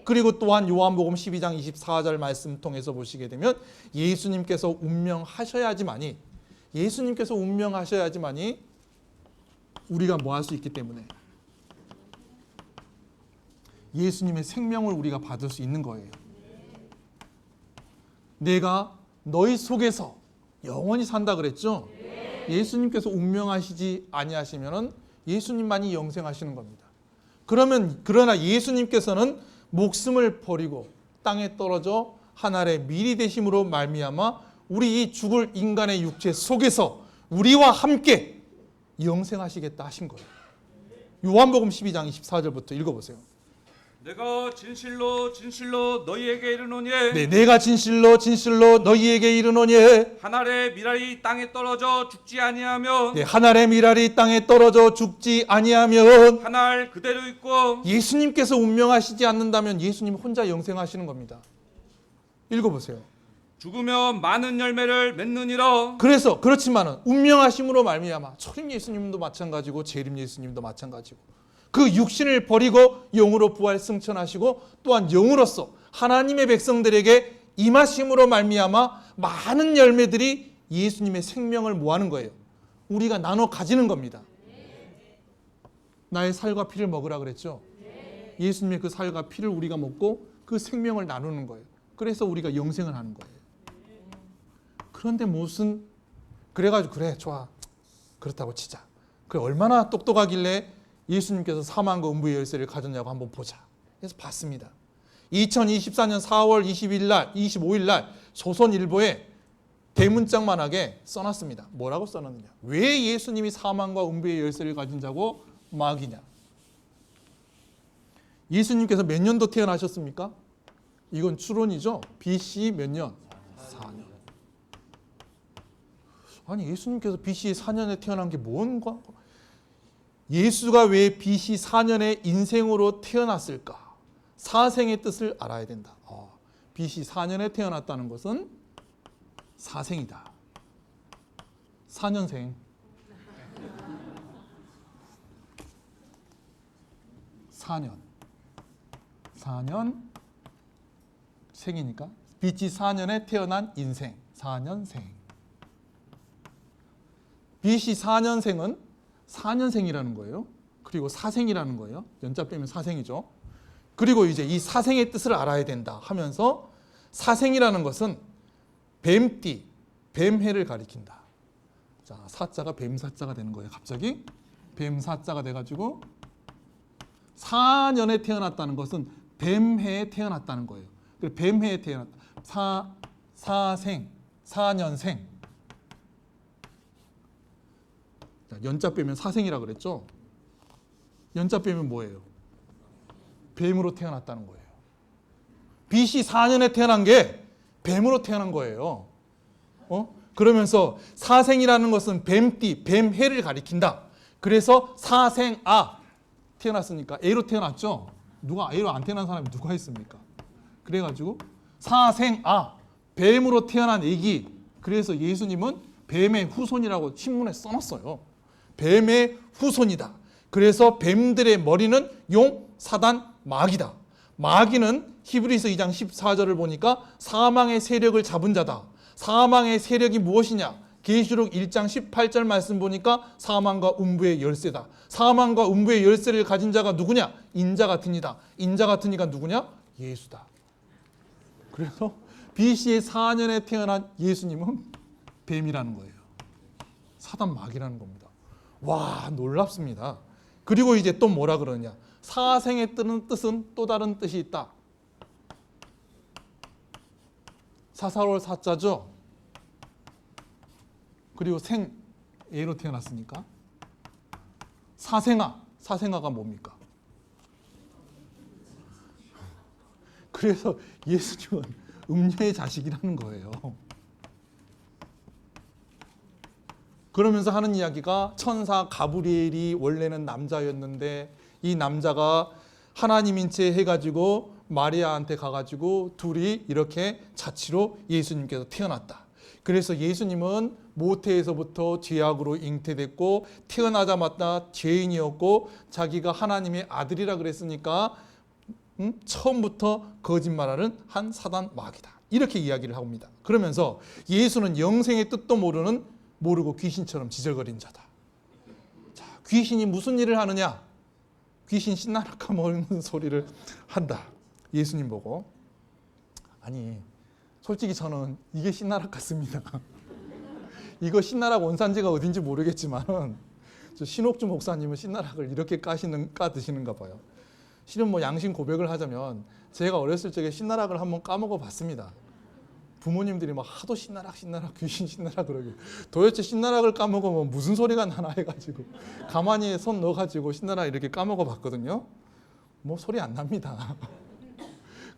그리고 또한 요한복음 12장 24절 말씀 통해서 보시게 되면 예수님께서 운명하셔야지만이 우리가 뭐 할 수 있기 때문에 예수님의 생명을 우리가 받을 수 있는 거예요. 내가 너희 속에서 영원히 산다 그랬죠? 예수님께서 운명하시지 아니하시면은 예수님만이 영생하시는 겁니다. 그러나 예수님께서는 목숨을 버리고 땅에 떨어져 하늘의 미리 되심으로 말미암아 우리 이 죽을 인간의 육체 속에서 우리와 함께 영생하시겠다 하신 거예요. 요한복음 12장 24절부터 읽어보세요. 내가 진실로 진실로 너희에게 이르노니. 네, 내가 진실로 진실로 너희에게 이르노니. 하늘의 미랄이 땅에 떨어져 죽지 아니하면. 네, 하늘의 미랄이 땅에 떨어져 죽지 아니하면. 하늘 그대로 있고. 예수님께서 운명하시지 않는다면 예수님 혼자 영생하시는 겁니다. 읽어보세요. 죽으면 많은 열매를 맺느니라. 그래서 그렇지만은 운명하심으로 말미암아 초림 예수님도 마찬가지고 재림 예수님도 마찬가지고 그 육신을 버리고 영으로 부활 승천하시고 또한 영으로서 하나님의 백성들에게 임하심으로 말미암아 많은 열매들이 예수님의 생명을 모아는 거예요. 우리가 나눠 가지는 겁니다. 나의 살과 피를 먹으라 그랬죠. 예수님의 그 살과 피를 우리가 먹고 그 생명을 나누는 거예요. 그래서 우리가 영생을 하는 거예요. 그런데 무슨 그래가지고 그래 좋아 그렇다고 치자. 그래 얼마나 똑똑하길래 예수님께서 사망과 음부의 열쇠를 가졌냐고 한번 보자. 그래서 봤습니다. 2024년 4월 25일 날 조선일보에 대문짝만하게 써놨습니다. 뭐라고 써놨느냐? 왜 예수님이 사망과 음부의 열쇠를 가진 자고 마귀냐? 예수님께서 몇 년도 태어나셨습니까? 이건 추론이죠. BC 몇 년? 4년. 아니 예수님께서 BC 4년에 태어난 게 뭔가? 예수가 왜 BC 4년에 인생으로 태어났을까? 사생의 뜻을 알아야 된다. BC 4년에 태어났다는 것은 사생이다. 4년생. 4년 생이니까 BC 4년에 태어난 인생 4년생. BC 4년생은 4년생이라는 거예요. 그리고 사생이라는 거예요. 연자 빼면 사생이죠. 그리고 이제 이 사생의 뜻을 알아야 된다 하면서 사생이라는 것은 뱀띠, 뱀해를 가리킨다. 자, 사자가 뱀사자가 되는 거예요. 갑자기 뱀사자가 돼가지고 4년에 태어났다는 것은 뱀해에 태어났다는 거예요. 그래서 뱀해에 태어났다. 사생, 4년생. 자, 연자 빼면 사생이라 그랬죠. 연자 빼면 뭐예요? 뱀으로 태어났다는 거예요. BC 4년에 태어난 게 뱀으로 태어난 거예요. 그러면서 사생이라는 것은 뱀띠, 뱀해를 가리킨다. 그래서 사생아 태어났으니까 A로 태어났죠. 누가 A로 안 태어난 사람이 누가 있습니까? 그래가지고 사생아 뱀으로 태어난 애기. 그래서 예수님은 뱀의 후손이라고 신문에 써놨어요. 뱀의 후손이다. 그래서 뱀들의 머리는 용, 사단, 마귀다. 마귀는 히브리서 2장 14절을 보니까 사망의 세력을 잡은 자다. 사망의 세력이 무엇이냐? 계시록 1장 18절 말씀 보니까 사망과 음부의 열쇠다. 사망과 음부의 열쇠를 가진 자가 누구냐? 인자 같은 이다. 인자 같은 이가 누구냐? 예수다. 그래서 BC의 4년에 태어난 예수님은 뱀이라는 거예요. 사단 마귀라는 겁니다. 와, 놀랍습니다. 그리고 이제 또 뭐라 그러냐? 사생의 뜻은 또 다른 뜻이 있다. 사사로울 사자죠. 그리고 생, A로 태어났으니까 사생아, 사생아가 뭡니까? 그래서 예수님은 음녀의 자식이라는 거예요. 그러면서 하는 이야기가 천사 가브리엘이 원래는 남자였는데 이 남자가 하나님인 채 해가지고 마리아한테 가가지고 둘이 이렇게 자취로 예수님께서 태어났다. 그래서 예수님은 모태에서부터 죄악으로 잉태됐고 태어나자마자 죄인이었고 자기가 하나님의 아들이라 그랬으니까 처음부터 거짓말하는 한 사단 마귀다. 이렇게 이야기를 합니다. 그러면서 예수는 영생의 뜻도 모르고 귀신처럼 지저거린 자다. 자, 귀신이 무슨 일을 하느냐? 귀신 신나라 까먹는 소리를 한다. 예수님 보고. 아니 솔직히 저는 이게 신나락 같습니다. 이거 신나락 원산지가 어딘지 모르겠지만 신옥주 목사님은 신나락을 이렇게 까 드시는가 봐요. 실은 뭐 양심 고백을 하자면 제가 어렸을 적에 신나락을 한번 까먹어 봤습니다. 부모님들이 막 하도 신나락 귀신 신나락 그러게 도대체 신나락을 까먹으면 무슨 소리가 나나 해가지고 가만히 손 넣어가지고 신나락 이렇게 까먹어 봤거든요. 뭐 소리 안 납니다.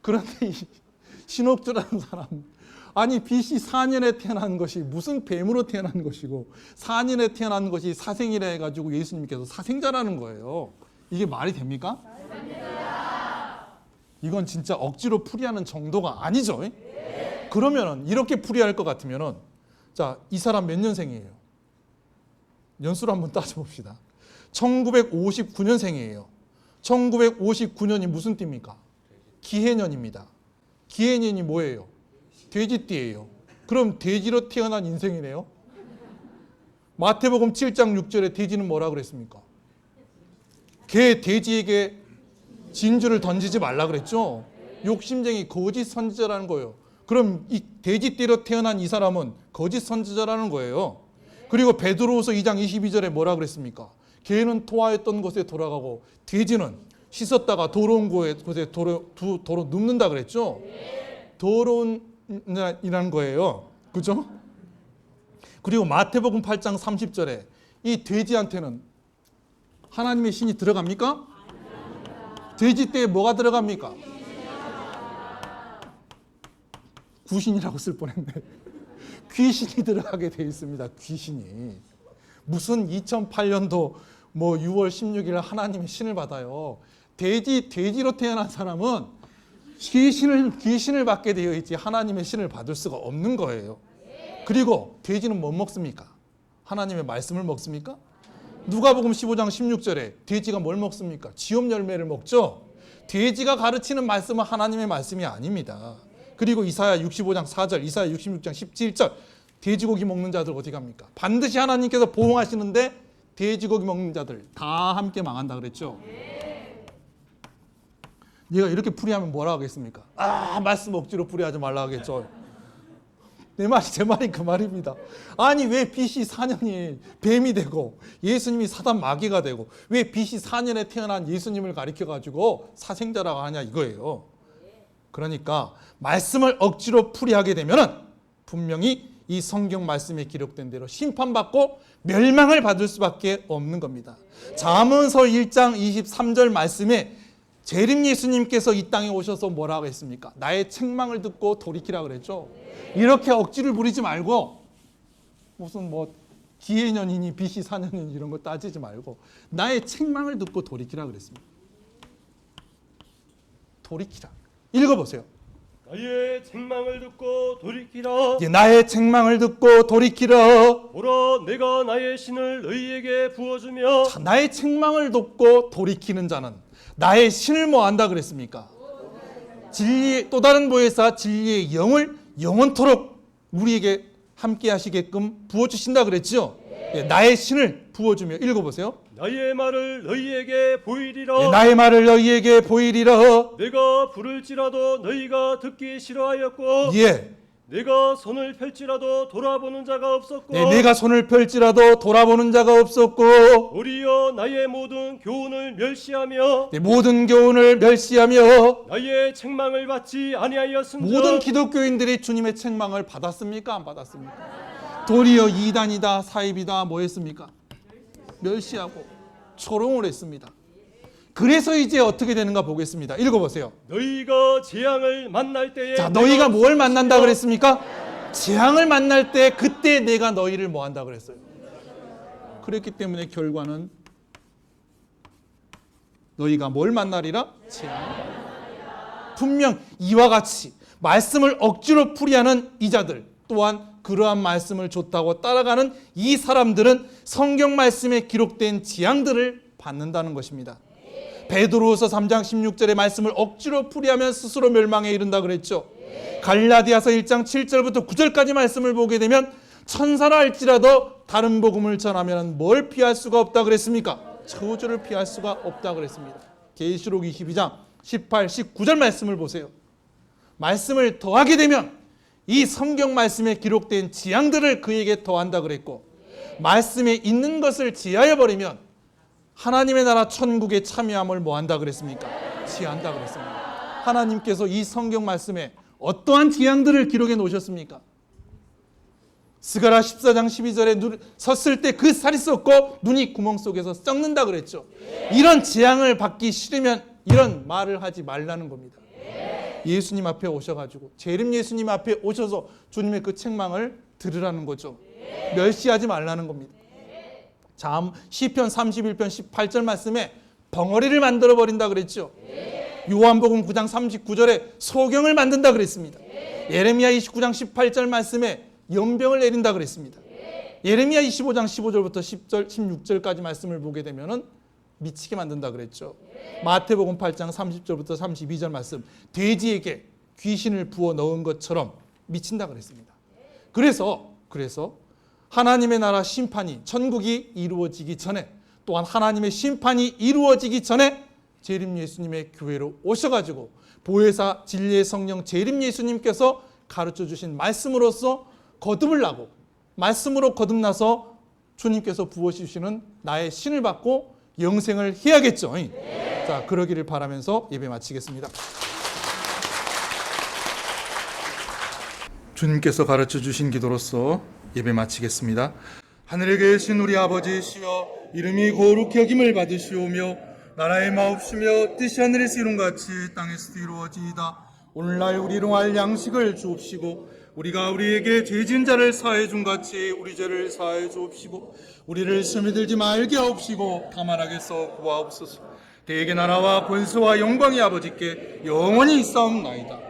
그런데 이 신옥주라는 사람, 아니 BC 4년에 태어난 것이 무슨 뱀으로 태어난 것이고 4년에 태어난 것이 사생이라 해가지고 예수님께서 사생자라는 거예요. 이게 말이 됩니까? 이건 진짜 억지로 풀이하는 정도가 아니죠. 그러면은 이렇게 풀이할 것 같으면은 자, 이 사람 몇 년생이에요? 연수로 한번 따져봅시다. 1959년생이에요. 1959년이 무슨 띠입니까? 기해년입니다. 기해년이 뭐예요? 돼지띠예요. 그럼 돼지로 태어난 인생이네요. 마태복음 7장 6절에 돼지는 뭐라 그랬습니까? 개 돼지에게 진주를 던지지 말라 그랬죠. 욕심쟁이 거짓 선지자라는 거예요. 그럼 이 돼지띠로 태어난 이 사람은 거짓 선지자라는 거예요. 그리고 베드로후서 2장 22절에 뭐라 그랬습니까? 개는 토하였던 곳에 돌아가고 돼지는 씻었다가 더러운 곳에 도로 눕는다 그랬죠. 더러운 이라는 거예요. 그죠? 그리고 마태복음 8장 30절에 이 돼지한테는 하나님의 신이 들어갑니까? 돼지 떼에 뭐가 들어갑니까? 구신이라고 쓸 뻔했네. 귀신이 들어가게 돼 있습니다. 귀신이. 무슨 2008년도 뭐 6월 16일 하나님의 신을 받아요. 돼지로 태어난 사람은 귀신을 받게 되어 있지 하나님의 신을 받을 수가 없는 거예요. 그리고 돼지는 뭐 먹습니까? 하나님의 말씀을 먹습니까? 누가복음 15장 16절에 돼지가 뭘 먹습니까? 지업 열매를 먹죠. 돼지가 가르치는 말씀은 하나님의 말씀이 아닙니다. 그리고 이사야 65장 4절, 이사야 66장 17절 돼지고기 먹는 자들 어디 갑니까? 반드시 하나님께서 보응하시는데 돼지고기 먹는 자들 다 함께 망한다 그랬죠. 얘가 이렇게 풀이하면 뭐라 하겠습니까? 말씀 억지로 풀이하지 말라 하겠죠. 제 말이 그 말입니다. 아니 왜 BC 4년이 뱀이 되고 예수님이 사단 마귀가 되고 왜 BC 4년에 태어난 예수님을 가리켜가지고 사생자라고 하냐 이거예요. 그러니까 말씀을 억지로 풀이하게 되면은 분명히 이 성경 말씀에 기록된 대로 심판받고 멸망을 받을 수밖에 없는 겁니다. 잠언서 1장 23절 말씀에 재림 예수님께서 이 땅에 오셔서 뭐라고 했습니까? 나의 책망을 듣고 돌이키라 그랬죠. 이렇게 억지를 부리지 말고 무슨 뭐 기해년이니 BC 4년이니 이런 거 따지지 말고 나의 책망을 듣고 돌이키라 그랬습니다. 돌이키라. 읽어보세요. 나의 책망을 듣고 돌이키라. 나의 책망을 듣고 돌이키라. 보라, 내가 나의 신을 너희에게 부어주며. 나의 책망을 듣고 돌이키는 자는 나의 신을 뭐 한다 그랬습니까? 진리의 또 다른 보혜사 진리의 영을 영원토록 우리에게 함께 하시게끔 부어주신다 그랬죠. 나의 신을 부어주며 읽어보세요. 나의 말을 너희에게 보이리라. 나의 말을 너희에게 보이리라. 내가 부를지라도 너희가 듣기 싫어하였고. 내가 손을 펼지라도 돌아보는 자가 없었고. 내가 손을 펼지라도 돌아보는 자가 없었고. 도리어 나의 모든 교훈을 멸시하며. 모든 교훈을 멸시하며. 나의 책망을 받지 아니하였은즉. 모든 기독교인들이 주님의 책망을 받았습니까? 안 받았습니까? 도리어 이단이다 사입이다 뭐 했습니까? 멸시하고 조롱을 했습니다. 그래서 이제 어떻게 되는가 보겠습니다. 읽어보세요. 너희가 재앙을 만날 때에. 자, 너희가 뭘 만난다 그랬습니까? 재앙을 만날 때 그때 내가 너희를 뭐 한다 그랬어요. 그랬기 때문에 결과는 너희가 뭘 만나리라? 재앙. 분명 이와 같이 말씀을 억지로 풀이하는 이자들 또한 그러한 말씀을 좋다고 따라가는 이 사람들은 성경 말씀에 기록된 재앙들을 받는다는 것입니다. 베드로후서 3장 16절의 말씀을 억지로 풀이하면 스스로 멸망에 이른다 그랬죠. 갈라디아서 1장 7절부터 9절까지 말씀을 보게 되면 천사라 할지라도 다른 복음을 전하면 뭘 피할 수가 없다 그랬습니까? 저주를 피할 수가 없다 그랬습니다. 계시록 22장 18, 19절 말씀을 보세요. 말씀을 더하게 되면 이 성경 말씀에 기록된 재앙들을 그에게 더한다 그랬고 말씀에 있는 것을 제하여 버리면 하나님의 나라 천국에 참여함을 뭐 한다 그랬습니까? 지한다 그랬습니다. 하나님께서 이 성경 말씀에 어떠한 재앙들을 기록해 놓으셨습니까? 스가랴 14장 12절에 섰을 때 그 살이 썩고 눈이 구멍 속에서 썩는다 그랬죠. 이런 재앙을 받기 싫으면 이런 말을 하지 말라는 겁니다. 예수님 앞에 오셔가지고 재림 예수님 앞에 오셔서 주님의 그 책망을 들으라는 거죠. 멸시하지 말라는 겁니다. 시편 31편 18절 말씀에 벙어리를 만들어 버린다 그랬죠. 요한복음 9장 39절에 소경을 만든다 그랬습니다. 예레미야 29장 18절 말씀에 연병을 내린다 그랬습니다. 예레미야 25장 15절부터 10절 16절까지 말씀을 보게 되면은 미치게 만든다 그랬죠. 마태복음 8장 30절부터 32절 말씀 돼지에게 귀신을 부어 넣은 것처럼 미친다 그랬습니다. 그래서 하나님의 나라 심판이 천국이 이루어지기 전에 또한 하나님의 심판이 이루어지기 전에 재림 예수님의 교회로 오셔가지고 보혜사 진리의 성령 재림 예수님께서 가르쳐 주신 말씀으로서 거듭을 나고 말씀으로 거듭나서 주님께서 부어주시는 나의 신을 받고 영생을 해야겠죠. 자, 그러기를 바라면서 예배 마치겠습니다. 주님께서 가르쳐 주신 기도로서 예배 마치겠습니다. 하늘에 계신 우리 아버지 시여 이름이 거룩히 여김을 받으시오며 나라의 마옵시며 뜻이 하늘에서 이룬 같이 땅에서도 이루어지이다. 오늘날 우리로 할 양식을 주옵시고 우리가 우리에게 죄 지은 자를 사하여 준 같이 우리 죄를 사하여 주옵시고 우리를 시험에 들지 말게 하옵시고 다만 악에서 구하옵소서. 대개 나라와 권세와 영광이 아버지께 영원히 있사옵나이다.